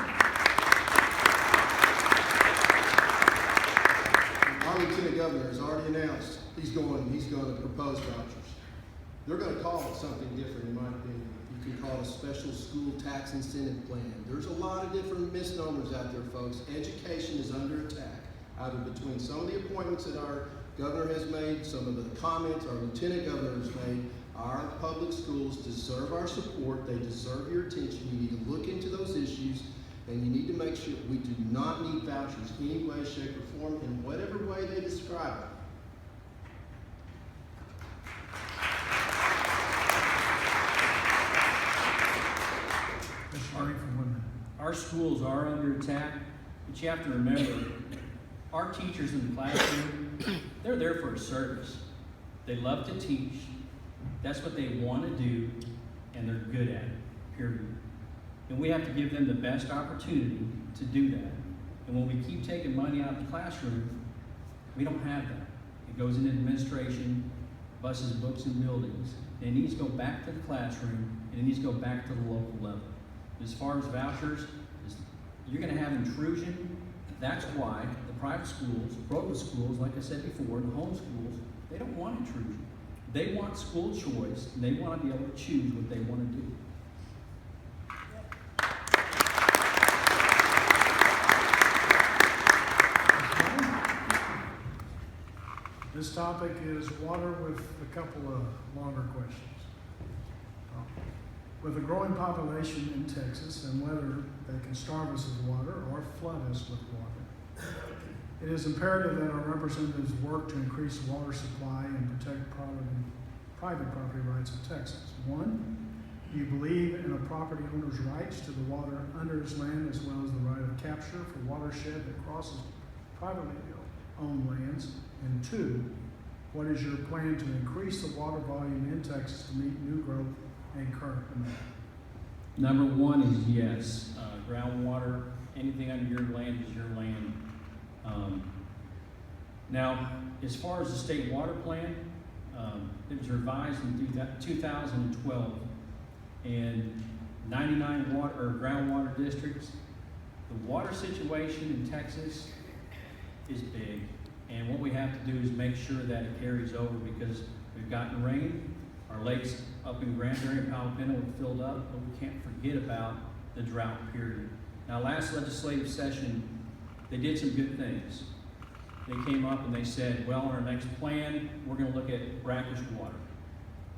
Our lieutenant governor has already announced he's going to propose vouchers. They're going to call it something different, in my opinion. You can call it a special school tax incentive plan. There's a lot of different misnomers out there, folks. Education is under attack, either between some of the appointments that our governor has made, some of the comments our lieutenant governor has made. Our public schools deserve our support. They deserve your attention. You need to look into those issues, and you need to make sure we do not need vouchers any way, shape, or form, in whatever way they describe it. Our schools are under attack, but you have to remember, our teachers in the classroom, they're there for a service. They love to teach. That's what they want to do, and they're good at it, period. And we have to give them the best opportunity to do that. And when we keep taking money out of the classroom, we don't have that. It goes into administration, buses, books, and buildings. And it needs to go back to the classroom, and it needs to go back to the local level. As far as vouchers, you're going to have intrusion. That's why the private schools, broken schools, like I said before, the home schools, they don't want intrusion. They want school choice, and they want to be able to choose what they want to do. This topic is water with a couple of longer questions. With a growing population in Texas and whether they can starve us of water or flood us with water, it is imperative that our representatives work to increase the water supply and protect private property rights of Texans. One, do you believe in a property owner's rights to the water under his land as well as the right of capture for watershed that crosses privately owned lands? And two, what is your plan to increase the water volume in Texas to meet new growth and current demand? Number one is yes. Groundwater, anything under your land is your land. Now, as far as the state water plan, it was revised in 2012, and 99 groundwater districts. The water situation in Texas is big, and what we have to do is make sure that it carries over, because we've gotten rain. Our lakes up in Granbury and Palomino were filled up, but we can't forget about the drought period. Now, last legislative session, they did some good things. They came up and they said, well, in our next plan, we're going to look at brackish water.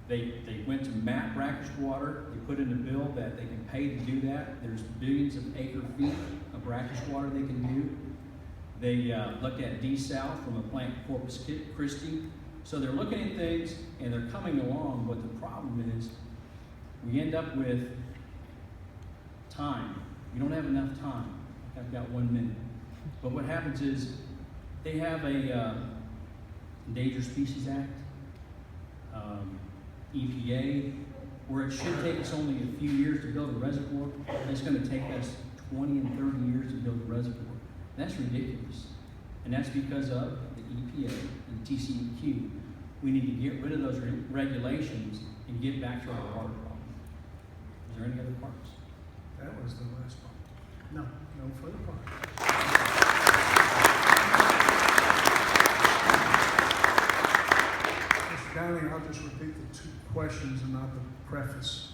They went to map brackish water. They put in a bill that they can pay to do that. There's billions of acre feet of brackish water they can do. They looked at desal from a plant in Corpus Christi. So they're looking at things and they're coming along, but the problem is we end up with time. We don't have enough time. I've got 1 minute. But what happens is they have a Endangered Species Act, EPA, where it should take us only a few years to build a reservoir. It's going to take us 20 and 30 years to build a reservoir. That's ridiculous. And that's because of the EPA and the TCEQ. We need to get rid of those regulations and get back to our water problem. Is there any other parts? That was the last part. No, no further part. Mr. Downing, I'll just repeat the two questions and not the preface,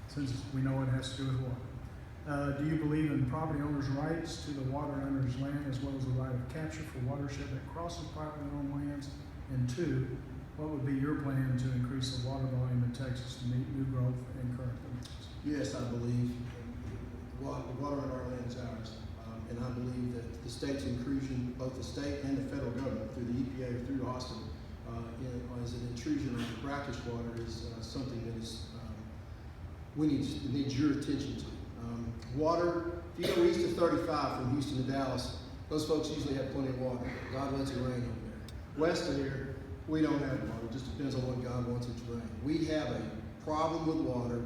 since we know it has to do with water. Do you believe in property owners' rights to the water under his land as well as the right of capture for watershed that crosses privately owned lands? And two, what would be your plan to increase the water volume in Texas to meet new growth and current demands? Yes, I believe the water on our land is ours. And I believe that the state's intrusion, both the state and the federal government, through the EPA or through Austin, as an intrusion on brackish water is something that is needs your attention to. Water, if you go east of 35 from Houston to Dallas, those folks usually have plenty of water. God lets it rain over there. West of here, we don't have water. It just depends on what God wants it to rain. We have a problem with water.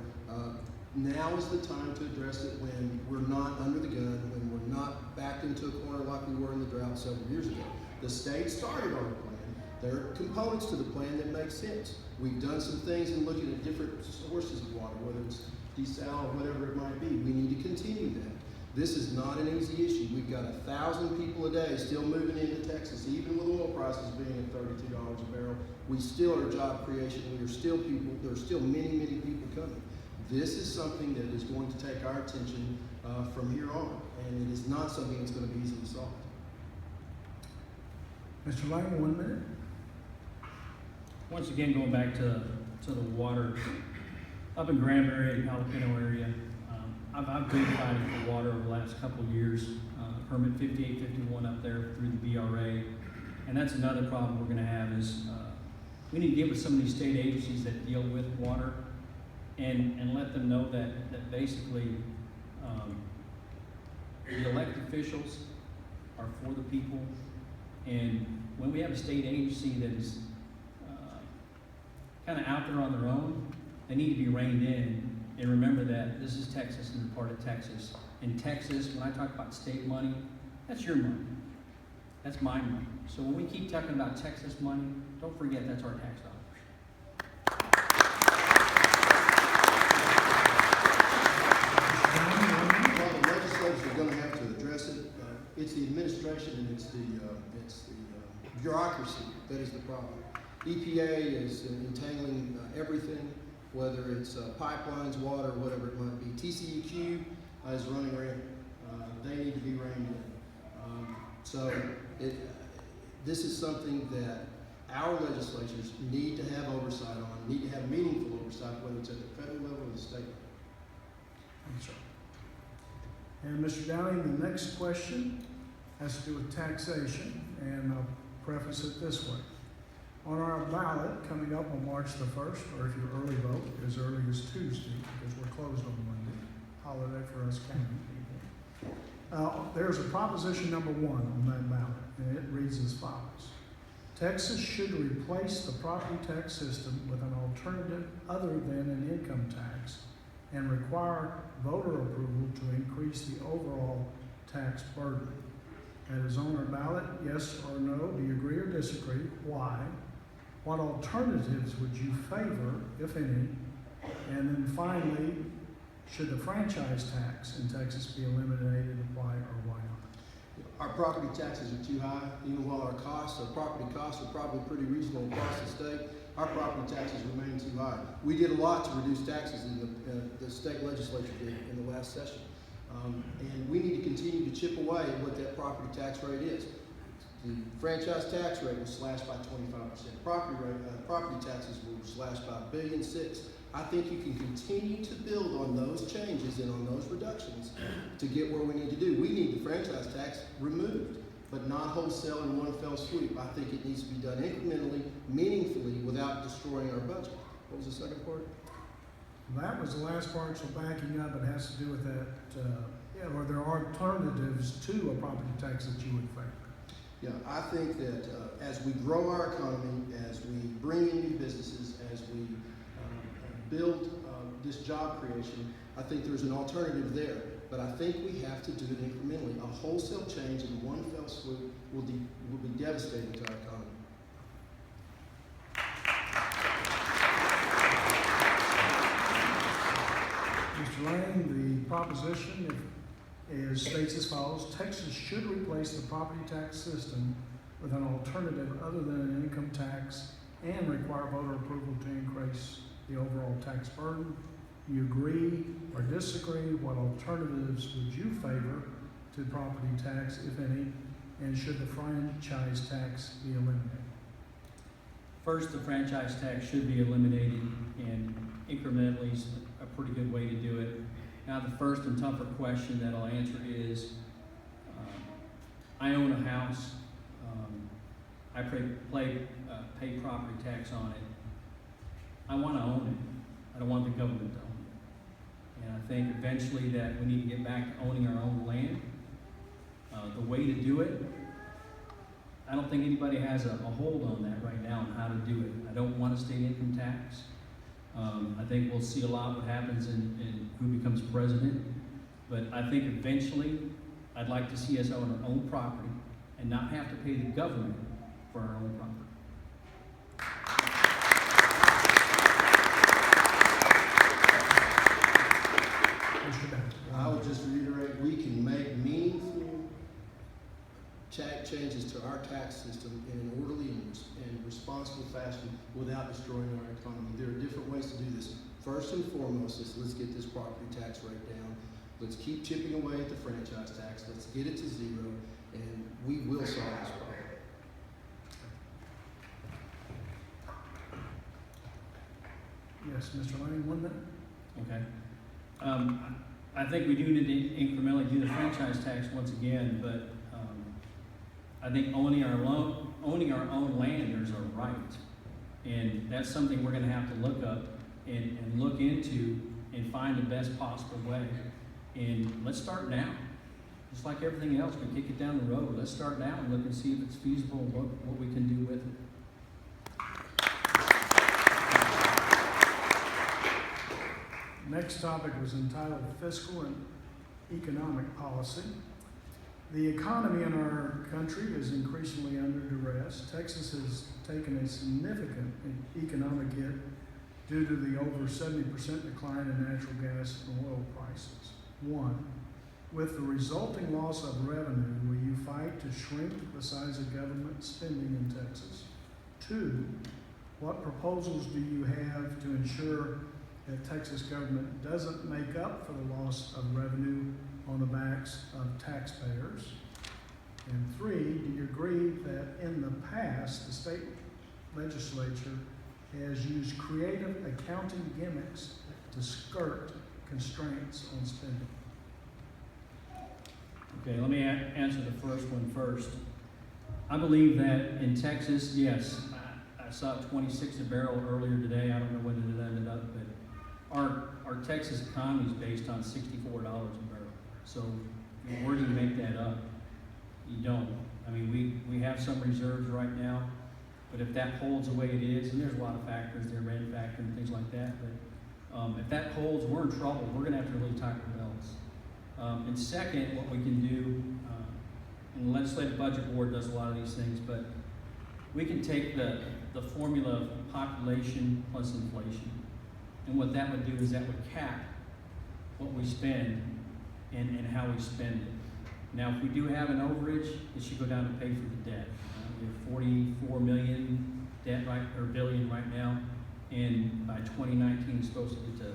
Now is the time to address it when we're not under the gun, when we're not backed into a corner like we were in the drought several years ago. The state started on a plan. There are components to the plan that make sense. We've done some things in looking at different sources of water, whether it's desal or whatever it might be. We need to continue that. This is not an easy issue. We've got 1,000 people a day still moving into Texas, even with oil prices being at $32 a barrel. We still are job creation. We are still people. There are still many, many people coming. This is something that is going to take our attention from here on, and it is not something that's going to be easily solved. Mr. Lang, 1 minute. Once again, going back to the water, up in Granbury and Palomino area, I've been fighting for water over the last couple of years. Permit 5851 up there through the BRA, and that's another problem we're going to have is we need to get with some of these state agencies that deal with water and let them know that basically the elected officials are for the people, and when we have a state agency that is kind of out there on their own, they need to be reined in. And remember that this is Texas and we're part of Texas. In Texas, when I talk about state money, that's your money. That's my money. So when we keep talking about Texas money, don't forget that's our tax dollars. Well, the legislators are going to have to address it. It's bureaucracy that is the problem. EPA is entangling everything, whether it's pipelines, water, whatever it might be. TCEQ is running rampant. They need to be reined in. So this is something that our legislatures need to have oversight on, need to have meaningful oversight, whether it's at the federal level or the state level. Thank you, sir. And Mr. Downing, the next question has to do with taxation, and I'll preface it this way. On our ballot coming up on March the 1st, or if you early vote, as early as Tuesday, because we're closed on Monday, holiday for us county people. There's a proposition number 1 on that ballot, and it reads as follows. Texas should replace the property tax system with an alternative other than an income tax and require voter approval to increase the overall tax burden. That is on our ballot, yes or no. Do you agree or disagree? Why? What alternatives would you favor, if any? And then finally, should the franchise tax in Texas be eliminated, why or why not? Our property taxes are too high, even while our property costs are probably pretty reasonable across the state. Our property taxes remain too high. We did a lot to reduce taxes in the state legislature did in the last session. And we need to continue to chip away at what that property tax rate is. The franchise tax rate was slashed by 25%. Property taxes were slashed by $1.6 billion. I think you can continue to build on those changes and on those reductions to get where we need to do. We need the franchise tax removed, but not wholesale in one fell swoop. I think it needs to be done incrementally, meaningfully, without destroying our budget. What was the second part? That was the last part, so backing up, it has to do with that, or there are alternatives to a property tax that you would favor. Yeah, I think that as we grow our economy, as we bring in new businesses, as we build this job creation, I think there's an alternative there. But I think we have to do it incrementally. A wholesale change in one fell swoop will be devastating to our economy. Mr. Lane, the proposition states as follows. Texas should replace the property tax system with an alternative other than an income tax and require voter approval to increase the overall tax burden. You agree or disagree? What alternatives would you favor to property tax, if any, and should the franchise tax be eliminated? First, the franchise tax should be eliminated, and incrementally is a pretty good way to do it. Now, the first and tougher question that I'll answer is, I own a house. I pay property tax on it. I want to own it. I don't want the government to own it. And I think eventually that we need to get back to owning our own land. The way to do it, I don't think anybody has a hold on that right now on how to do it. I don't want a state income tax. I think we'll see a lot what happens in who becomes president. But I think eventually I'd like to see us own our own property and not have to pay the government for our own property. I would just reiterate, we can make meaningful changes to our tax system in an orderly and responsible fashion without destroying our economy. There are different ways to do this. First and foremost is let's get this property tax rate down. Let's keep chipping away at the franchise tax. Let's get it to zero, and we will solve this problem. Yes, Mr. Lane, 1 minute. Okay. I think we do need to incrementally do the franchise tax once again, but I think owning our own land is a right. And that's something we're going to have to look up and look into and find the best possible way. And let's start now. Just like everything else, we kick it down the road. Let's start now and look and see if it's feasible and what we can do with it. Next topic was entitled Fiscal and Economic Policy. The economy in our country is increasingly under duress. Texas has taken a significant economic hit due to the over 70% decline in natural gas and oil prices. 1, With the resulting loss of revenue, will you fight to shrink the size of government spending in Texas? 2, what proposals do you have to ensure that Texas government doesn't make up for the loss of revenue on the backs of taxpayers? And 3, do you agree that in the past, the state legislature has used creative accounting gimmicks to skirt constraints on spending? Okay, let me answer the first one first. I believe that in Texas, yes, I saw 26 a barrel earlier today. I don't know whether it ended up, but our Texas economy is based on $64 a barrel. So where do you make that up? You don't. I mean, we have some reserves right now, but if that holds the way it is, and there's a lot of factors there, red factor and things like that, but if that holds, we're in trouble. We're going to have to really tighten our belts. And second, what we can do, and the Legislative Budget Board does a lot of these things, but we can take the formula of population plus inflation, and what that would do is that would cap what we spend and how we spend it. Now, if we do have an overage, it should go down to pay for the debt. We have 44 million debt billion right now, and by 2019 it's supposed to get to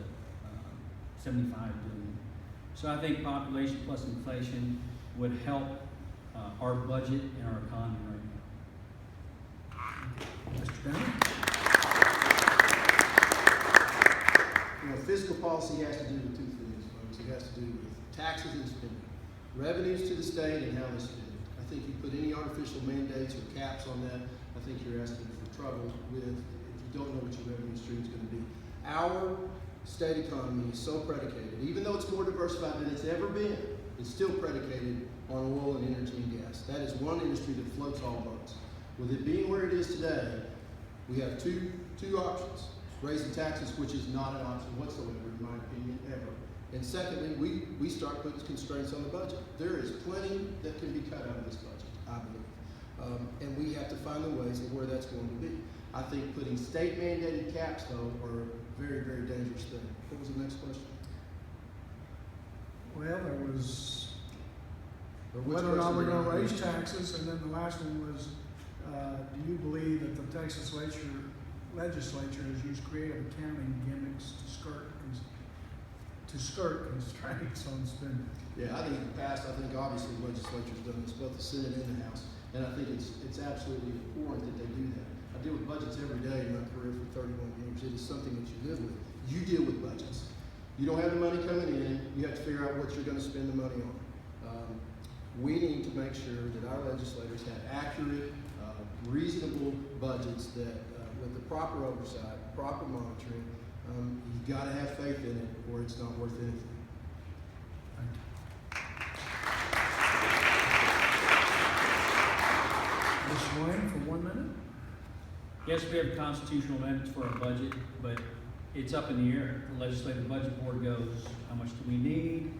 75 billion. So I think population plus inflation would help our budget and our economy right now. Mr. Bennett? Fiscal policy has to do with 2 things, folks. It has to do with taxes and spending, revenues to the state and how they spend it. I think you put any artificial mandates or caps on that, I think you're asking for trouble with if you don't know what your revenue stream is going to be. Our state economy is so predicated, even though it's more diversified than it's ever been, it's still predicated on oil and energy and gas. That is one industry that floats all boats. With it being where it is today, we have two options. Raising taxes, which is not an option whatsoever, in my opinion, ever. And secondly, we start putting constraints on the budget. There is plenty that can be cut out of this budget, I believe. And we have to find the ways of where that's going to be. I think putting state mandated caps, though, are a very, very dangerous thing. What was the next question? Well, there was whether or not we're going to raise taxes, and then the last one was, do you believe that the Texas legislature has used creative accounting gimmicks to skirt constraints on spending? Yeah, I think in the past, I think obviously the legislature's done this, both the Senate and the House, and I think it's absolutely important that they do that. I deal with budgets every day in my career for 31 years. It is something that you live with. You deal with budgets. You don't have the money coming in, you have to figure out what you're going to spend the money on. We need to make sure that our legislators have accurate, reasonable budgets that with the proper oversight, proper monitoring, you've got to have faith in it or it's not worth anything. Ms. Swain, for 1 minute. Yes, we have constitutional amendments for our budget, but it's up in the air. The Legislative Budget Board goes, how much do we need?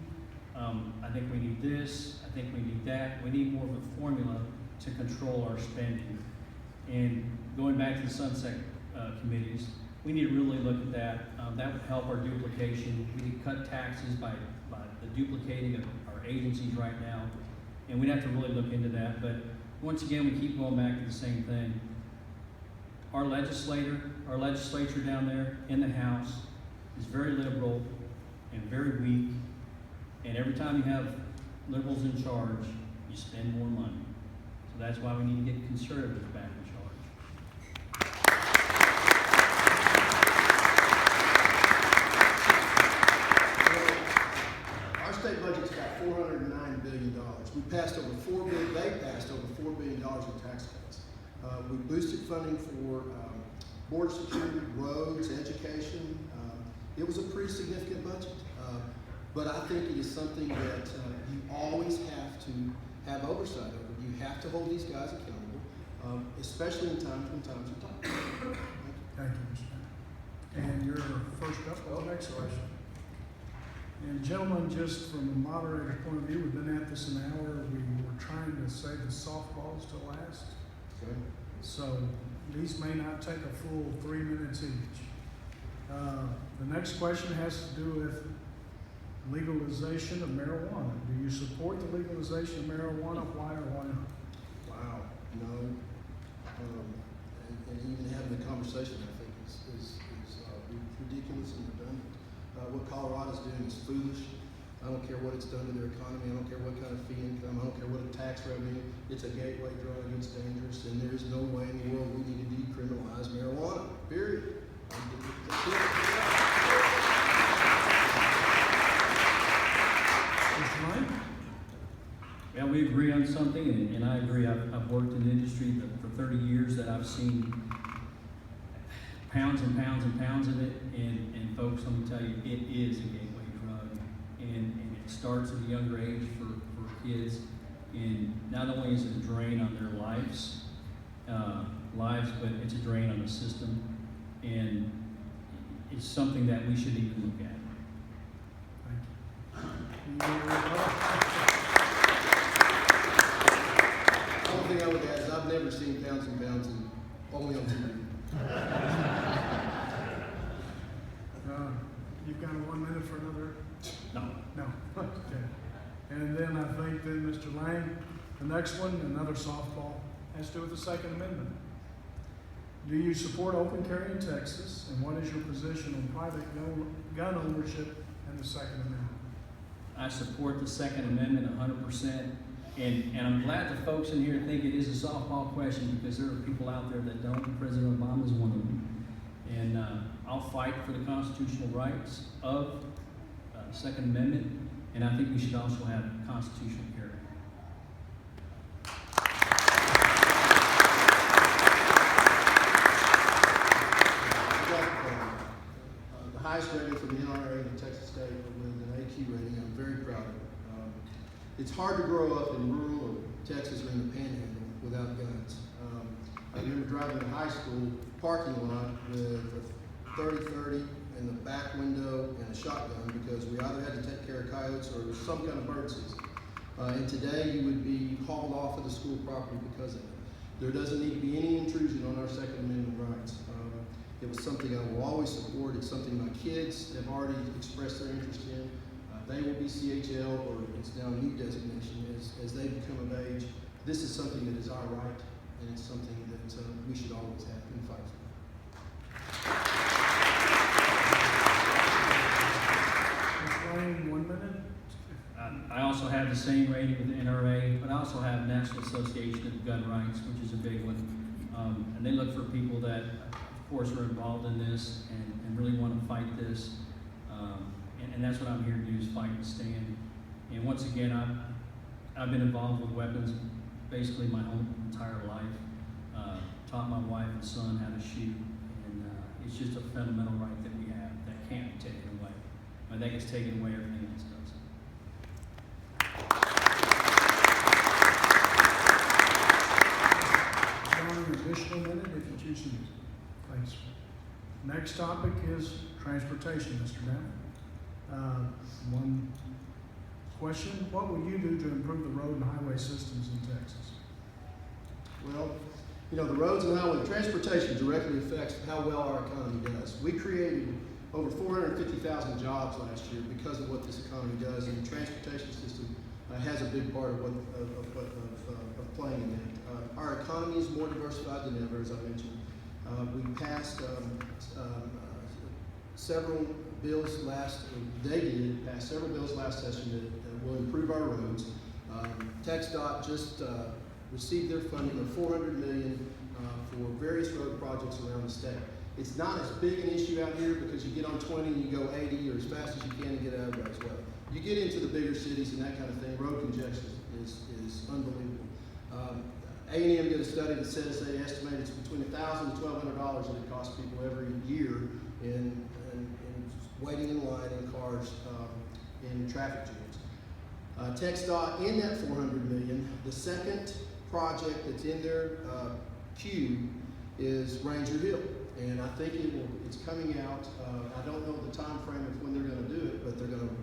I think we need this, I think we need that. We need more of a formula to control our spending. And going back to the sunset committees, we need to really look at that. That would help our duplication. We could cut taxes by the duplicating of our agencies right now. And we'd have to really look into that. But once again, we keep going back to the same thing. Our legislature down there in the House is very liberal and very weak. And every time you have liberals in charge, you spend more money. So that's why we need to get conservatives back in charge. Our state budget's got $409 billion. We passed over $4 billion. They passed over $4 billion in tax cuts. We boosted funding for border security, roads, education. It was a pretty significant budget. But I think it is something that you always have to have oversight over. You have to hold these guys accountable, especially in times when times are tough. Thank you, Mr. Bennett. And you're first up. Next question. And gentlemen, just from a moderator's point of view, we've been at this an hour. We were trying to save the softballs to last. Okay. So these may not take a full 3 minutes each. The next question has to do with legalization of marijuana. Do you support the legalization of marijuana? Why or why not? Wow, no. And even having the conversation, I think, is ridiculous and redundant. What Colorado's doing is foolish. I don't care what it's done to their economy. I don't care what kind of fee income. I don't care what a tax revenue. It's a gateway drug. It's dangerous, and there is no way in the world we need to decriminalize marijuana. Period. That's it. Mr. Lane? Yeah, we agree on something, and I agree. I've worked in the industry for 30 years that I've seen pounds and pounds and pounds of it, and folks, let me tell you, it is a gateway drug, and it starts at a younger age for kids, and not only is it a drain on their lives, but it's a drain on the system, and it's something that we should even look at. The only thing I would add is I've never seen pounds and pounds, and only on TV. You've got 1 minute for another? No. No. Okay. And then I think then Mr. Lang, the next one, another softball, has to do with the Second Amendment. Do you support open carry in Texas, and what is your position on private gun ownership and the Second Amendment? I support the Second Amendment 100%, and I'm glad the folks in here think it is a softball question, because there are people out there that don't. President Obama is one of them. And I'll fight for the constitutional rights of the Second Amendment, and I think we should also have constitutional carry. The highest rating for the NRA in Texas State with an AQ rating. I'm very proud of it. It's hard to grow up in rural Texas or in the Panhandle without guns. I remember driving to high school parking lot with a 30-30 in the back window and a shotgun, because we either had to take care of coyotes or it was some kind of bird season. And today you would be hauled off of the school property because of it. There doesn't need to be any intrusion on our Second Amendment rights. It was something I will always support. It's something my kids have already expressed their interest in. They will be CHL, or it's now a new designation, as they become of age. This is something that is our right, and it's something that we should always have and fight for. Mr. Lane, 1 minute. I also have the same rating with the NRA, but I also have National Association of Gun Rights, which is a big one. And they look for people that, of course, are involved in this and really want to fight this. And that's what I'm here to do, is fight and stand. And once again, I've been involved with weapons basically my whole entire life. Taught my wife and son how to shoot, and it's just a fundamental right that we have that can't be taken away. When that gets taken away, everything else does. An additional minute if you choose to use it. Thanks. Next topic is transportation, Mr. Knapp. One question: what will you do to improve the road and highway systems in Texas? Well, you know, the roads and highway transportation directly affects how well our economy does. We created over 450,000 jobs last year because of what this economy does, and the transportation system has a big part of playing in that. Our economy is more diversified than ever, as I mentioned. We passed several bills passed several bills last session that will improve our roads. TxDOT just received their funding of $400 million for various road projects around the state. It's not as big an issue out here because you get on 20 and you go 80 or as fast as you can and get out of there as well. You get into the bigger cities and that kind of thing, road congestion is unbelievable. A&M did a study that says they estimate it's between $1,000 to $1,200 that it costs people every year in waiting in line in cars in traffic jams. TxDOT, in that $400 million, the second project that's in their queue is Ranger Hill, and I think it's coming out. I don't know the time frame of when they're going to do it, but they're going to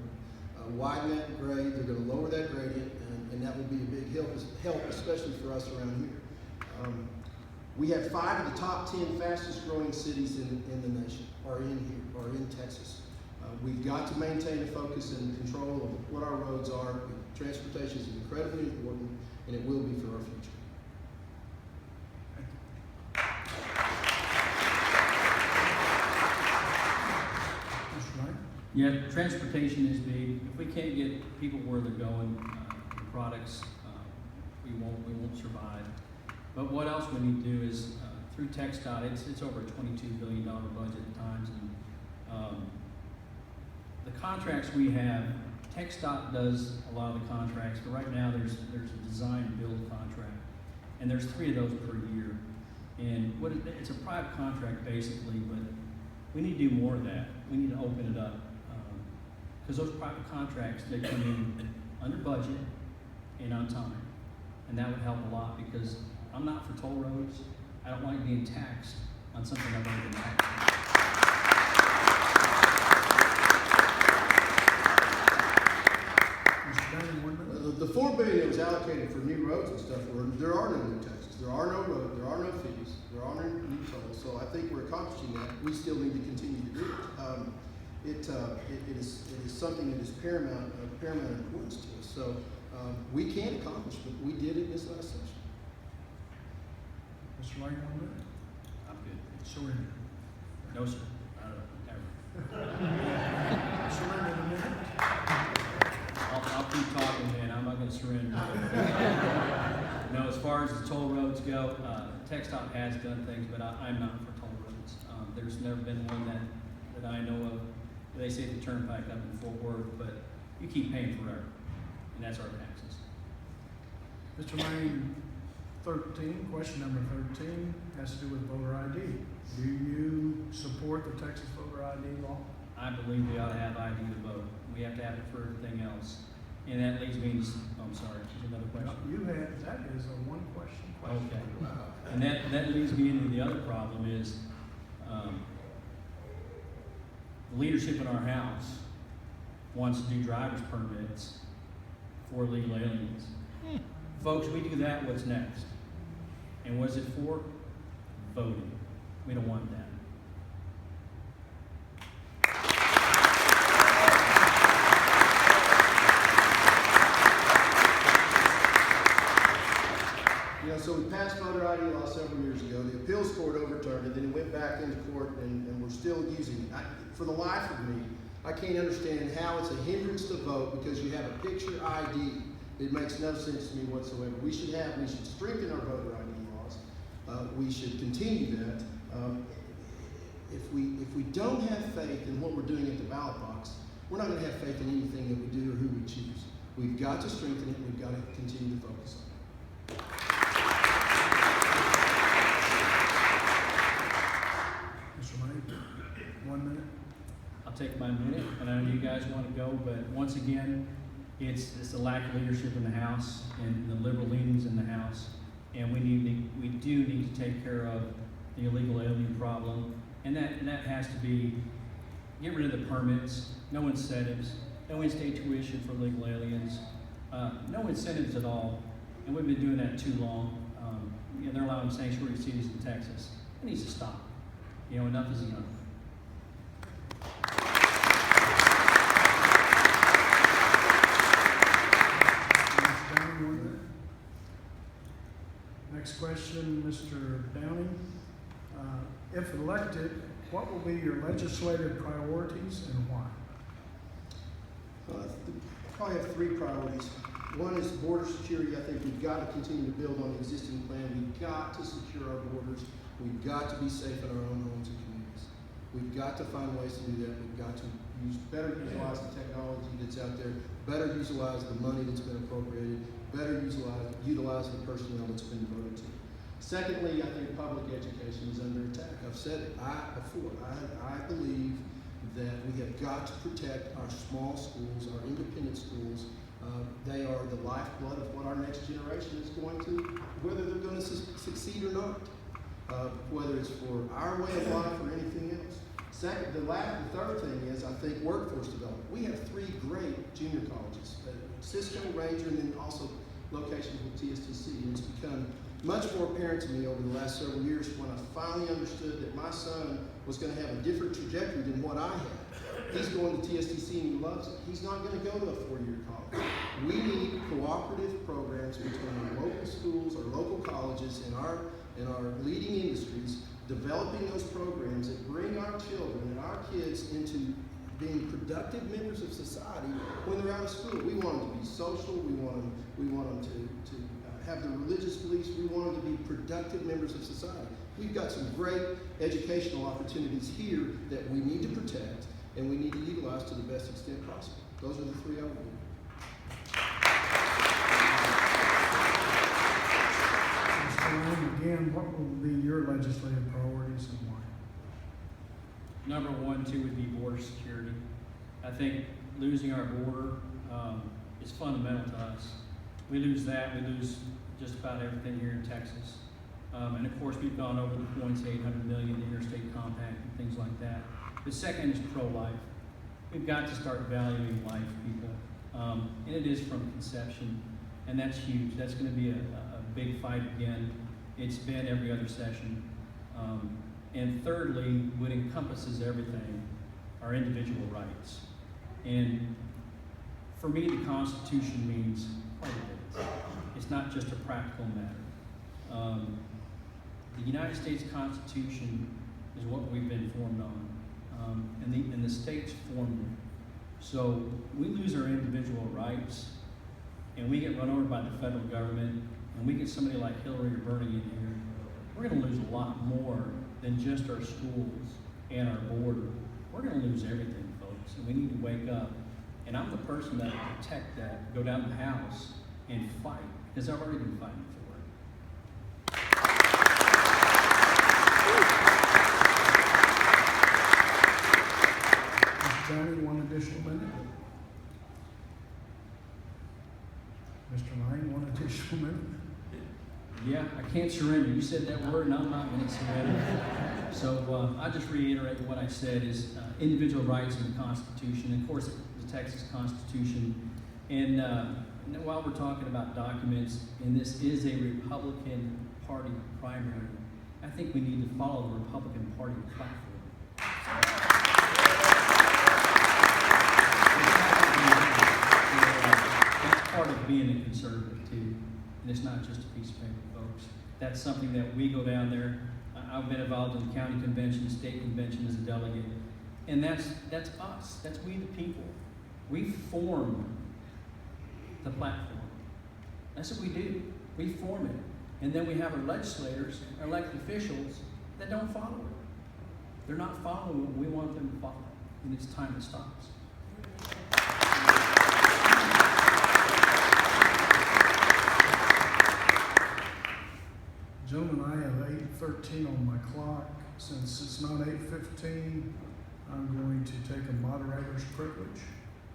widen that grade. They're going to lower that gradient, and that will be a big help, especially for us around here. We have 5 of the top 10 fastest growing cities in the nation are in here, or in Texas. We've got to maintain a focus and control of what our roads are. Transportation is incredibly important, and it will be for our future. Mr. Lane? Yeah, transportation is big. If we can't get people where they're going, the products, we won't survive. But what else we need to do is, through TxDOT, it's over a $22 billion budget at times, and the contracts we have, TxDOT does a lot of the contracts, but right now there's a design and build contract, and there's 3 of those per year. And it's a private contract basically, but we need to do more of that. We need to open it up, because those private contracts, they come in under budget and on time, and that would help a lot, because I'm not for toll roads. I don't like being taxed on something I've already been taxed on. The $4 billion that was allocated for new roads and stuff, there are no new taxes, there are no roads, there are no fees, there are no new tolls. So I think we're accomplishing that. We still need to continue to do it. It is something that is paramount importance to us. So we can accomplish it. We did it this last session. Mr. Lane, 1 minute? I'm good. Surrender. No, sir. Ever. Surrender in a minute. I'll keep talking, man. I'm not going to surrender. No, as far as the toll roads go, TxDOT has done things, but I'm not for toll roads. There's never been one that I know of. They say the turnpike up in Fort Worth, but you keep paying forever, and that's our taxes. Mr. Lane, 13, question number 13 has to do with voter ID. Do you support the Texas voter ID law? I believe we ought to have ID to vote. We have to have it for everything else. And that leads me to, I'm sorry, another question. That is a one-question question. Okay. Wow. And that leads me into the other problem is, the leadership in our house wants to do driver's permits for illegal aliens. Folks, we do that, what's next? And what is it for? Voting. We don't want that. So we passed voter ID law several years ago. The appeals court overturned it, then it went back into court, and we're still using it. For the life of me, I can't understand how it's a hindrance to vote because you have a picture ID. It makes no sense to me whatsoever. We should strengthen our voter ID laws. We should continue that. If we don't have faith in what we're doing at the ballot box, we're not going to have faith in anything that we do or who we choose. We've got to strengthen it. We've got to continue to focus on it. Mr. Lane, 1 minute. I'll take my minute, and I know you guys want to go, but once again, it's the lack of leadership in the House and the liberal leanings in the House, and we do need to take care of the illegal alien problem, and that has to be get rid of the permits, no incentives, no in-state tuition for illegal aliens, no incentives at all, and we've been doing that too long. They're allowing sanctuary cities in Texas. It needs to stop. Enough is enough. Next question, Mr. Downing. If elected, what will be your legislative priorities and why? Probably have 3 priorities. One is border security. I think we've got to continue to build on the existing plan. We've got to secure our borders. We've got to be safe in our own homes and communities. We've got to find ways to do that. We've got to better utilize the technology that's out there, better utilize the money that's been appropriated, better utilize the personnel that's been devoted to it. Secondly, I think public education is under attack. I've said it before. I believe that we have got to protect our small schools, our independent schools. They are the lifeblood of what our next generation is going to, whether they're going to succeed or not, whether it's for our way of life or anything else. Second, the third thing is, I think, workforce development. We have 3 great junior colleges, Cisco, Ranger, and then also locations with TSTC. And it's become much more apparent to me over the last several years when I finally understood that my son was going to have a different trajectory than what I had. he's going to TSTC and he loves it. He's not going to go to a four-year college. We need cooperative programs between our local schools, our local colleges, and our leading industries, developing those programs that bring our children and our kids into being productive members of society when they're out of school. We want them to be social. We want them to have their religious beliefs. We want them to be productive members of society. We've got some great educational opportunities here that we need to protect and we need to utilize to the best extent possible. Those are the three I would do. Mr. Lane, again, what will be your legislative priorities and why? Number 1, 2 would be border security. I think losing our border is fundamental to us. We lose that, we lose just about everything here in Texas. And of course, we've gone over the points, $800 million, the interstate compact, and things like that. The second is pro-life. We've got to start valuing life, people. And it is from conception, and that's huge. That's going to be a big fight again. It's been every other session. And thirdly, what encompasses everything are individual rights. And for me, the Constitution means quite a bit. It's not just a practical matter. The United States Constitution is what we've been formed on, and the states formed it. So we lose our individual rights, and we get run over by the federal government, and we get somebody like Hillary or Bernie in here. We're going to lose a lot more than just our schools and our border. We're going to lose everything, folks, and we need to wake up. And I'm the person that will protect that, go down the house and fight, because I've already been fighting for it. Mr. Downey, one additional minute. Mr. Lane, one additional minute. Yeah, I can't surrender. You said that word, and I'm not going to surrender. So I'll just reiterate what I said is individual rights in the Constitution, and of course the Texas Constitution. And while we're talking about documents, and this is a Republican Party primary, I think we need to follow the Republican Party platform. That's part of being a conservative too, and it's not just a piece of paper, folks. That's something that we go down there. I've been involved in the county convention, state convention as a delegate, and that's us. That's we the people. We form the platform. That's what we do. We form it. And then we have our legislators, our elected officials, that don't follow it. They're not following what we want them to follow. And it's time it stops. Gentlemen, I have 8:13 on my clock. Since it's not 8:15, I'm going to take a moderator's privilege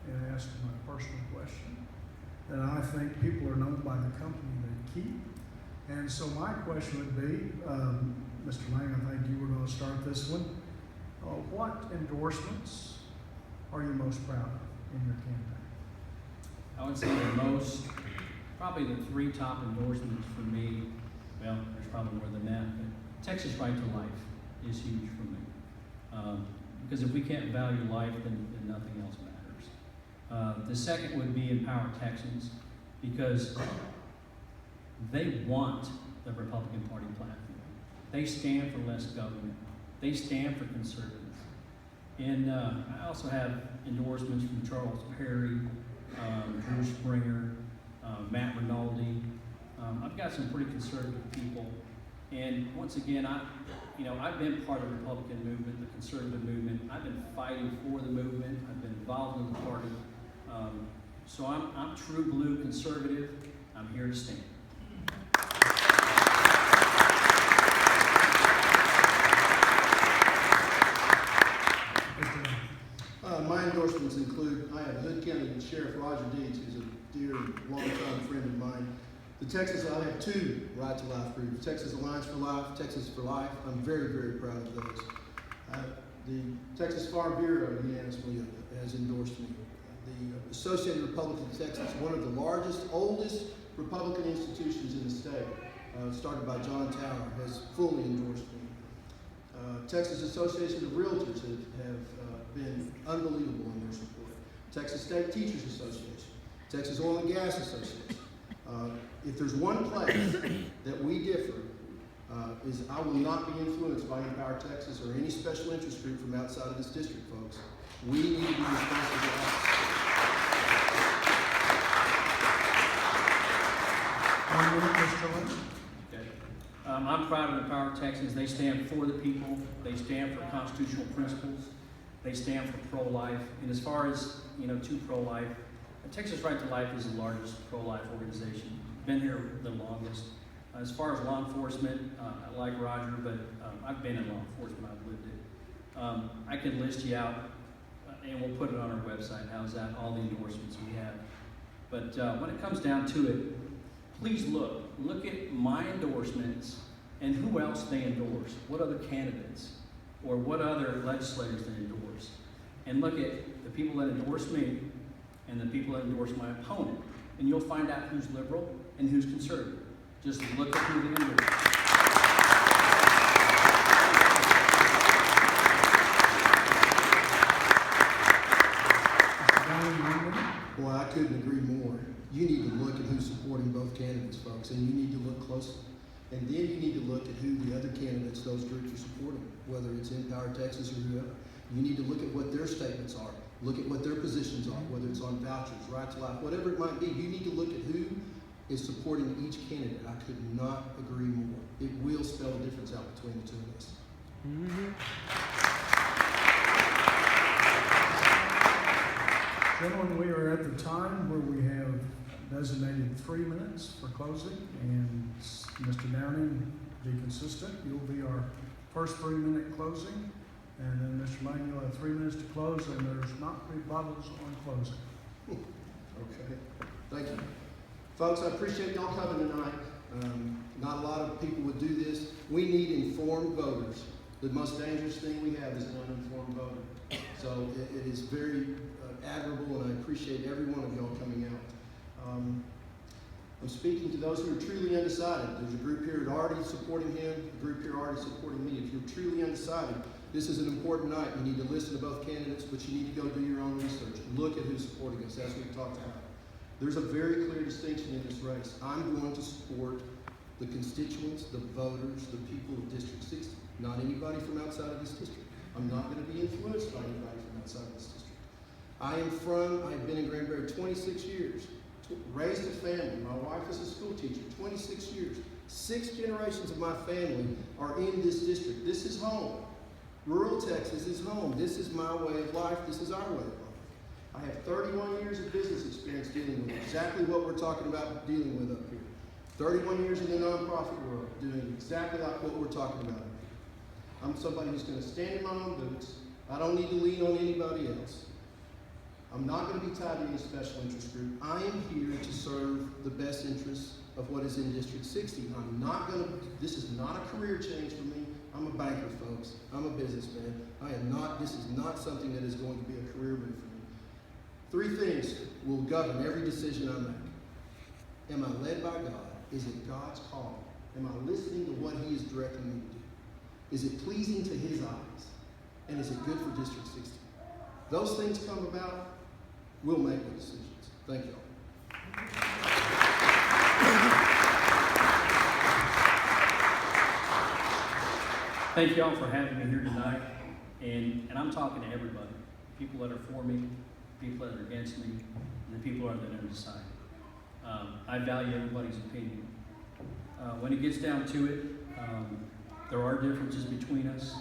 and ask my personal question. And I think people are known by the company they keep. And so my question would be, Mr. Lang, I think you were going to start this one. What endorsements are you most proud of in your campaign? I would say the most, probably the 3 top endorsements for me, well, there's probably more than that, but Texas Right to Life is huge for me. Because if we can't value life, then nothing else matters. The second would be Empower Texans, because they want the Republican Party platform. They stand for less government. They stand for conservatives. And I also have endorsements from Charles Perry, Drew Springer, Matt Rinaldi. I've got some pretty conservative people. And once again, I've been part of the Republican movement, the conservative movement. I've been fighting for the movement. I've been involved in the party. So I'm true blue conservative. I'm here to stand. My endorsements include, I have Hood County Sheriff Roger Deeds, who's a dear, longtime friend of mine. I have 2 Right to Life groups, Texas Alliance for Life, Texas for Life. I'm very, very proud of those. The Texas Farm Bureau unanimously has endorsed me. The Associated Republican of Texas, one of the largest, oldest Republican institutions in the state, started by John Tower, has fully endorsed me. Texas Association of Realtors have been unbelievable in their support. Texas State Teachers Association, Texas Oil and Gas Association. If there's one place that we differ, is I will not be influenced by Empower Texas or any special interest group from outside of this district, folks. We need to be responsible to us. 1 minute, Mr. Lynn. Okay. I'm proud of Empower Texans. They stand for the people. They stand for constitutional principles. They stand for pro-life. And as far as, to pro-life, Texas Right to Life is the largest pro-life organization. Been here the longest. As far as law enforcement, I like Roger, but I've been in law enforcement. I've lived it. I can list you out, and we'll put it on our website. How's that? All the endorsements we have. But when it comes down to it, please look. Look at my endorsements and who else they endorse. What other candidates or what other legislators they endorse. And look at the people that endorse me and the people that endorse my opponent. And you'll find out who's liberal and who's conservative. Just look at who they endorse. Boy, I couldn't agree more. You need to look at who's supporting both candidates, folks, and you need to look closely. And then you need to look at who the other candidates those groups are supporting, whether it's Empower Texas or whoever. You need to look at what their statements are. Look at what their positions are, whether it's on vouchers, right to life, whatever it might be. You need to look at who is supporting each candidate. I could not agree more. It will spell a difference out between the two of us. Gentlemen, we are at the time where we have designated 3 minutes for closing, and Mr. Downing, be consistent. You'll be our first 3-minute closing, and then Mr. Lane, you'll have 3 minutes to close, and there's not rebuttals on closing. Okay. Thank you. Folks, I appreciate y'all coming tonight. Not a lot of people would do this. We need informed voters. The most dangerous thing we have is an uninformed voter. So it is very admirable, and I appreciate every one of y'all coming out. I'm speaking to those who are truly undecided. There's a group here already supporting him, a group here already supporting me. If you're truly undecided, this is an important night. You need to listen to both candidates, but you need to go do your own research. Look at who's supporting us, as we've talked about. There's a very clear distinction in this race. I'm going to support the constituents, the voters, the people of District 60, not anybody from outside of this district. I'm not going to be influenced by anybody from outside of this district. I've been in Granbury 26 years, raised a family. My wife is a school teacher, 26 years. 6 generations of my family are in this district. This is home. Rural Texas is home. This is my way of life. This is our way of life. I have 31 years of business experience dealing with exactly what we're talking about dealing with up here. 31 years in the nonprofit world, doing exactly like what we're talking about up here. I'm somebody who's going to stand in my own boots. I don't need to lean on anybody else. I'm not going to be tied to any special interest group. I am here to serve the best interests of what is in District 60. This is not a career change for me. I'm a banker, folks. I'm a businessman. This is not something that is going to be a career move for me. 3 things will govern every decision I make. Am I led by God? Is it God's call? Am I listening to what He is directing me to do? Is it pleasing to His eyes? And is it good for District 60? Those things come about, we'll make the decisions. Thank you all. Thank you all for having me here tonight. And I'm talking to everybody. People that are for me, people that are against me, and the people that are undecided. I value everybody's opinion. When it gets down to it, there are differences between us.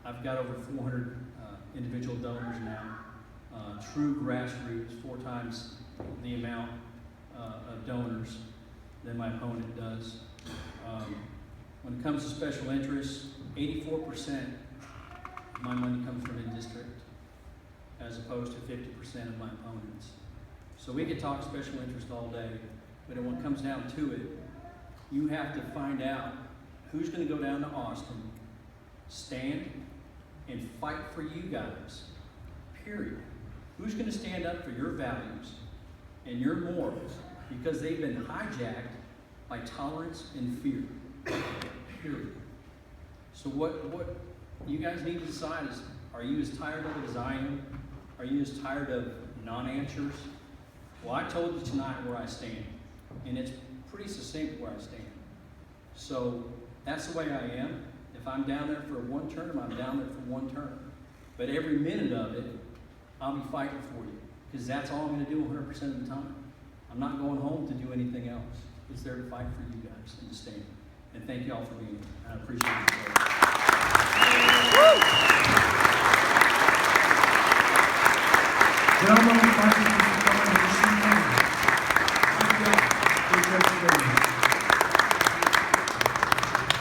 I've got over 400 individual donors now. True grassroots, 4 times the amount of donors than my opponent does. When it comes to special interests, 84% of my money comes from in-district, as opposed to 50% of my opponents. So we could talk special interest all day, but when it comes down to it, you have to find out who's going to go down to Austin, stand, and fight for you guys, period. Who's going to stand up for your values and your morals, because they've been hijacked by tolerance and fear, period. So what you guys need to decide is, Are you as tired of it as I am? Are you as tired of non-answers? Well, I told you tonight where I stand, and it's pretty succinct where I stand. So that's the way I am. If I'm down there for one term, I'm down there for one term. But every minute of it, I'll be fighting for you, because that's all I'm going to do 100% of the time. I'm not going home to do anything else. It's there to fight for you guys and to stand. And thank you all for being here. I appreciate it. Gentlemen, thank you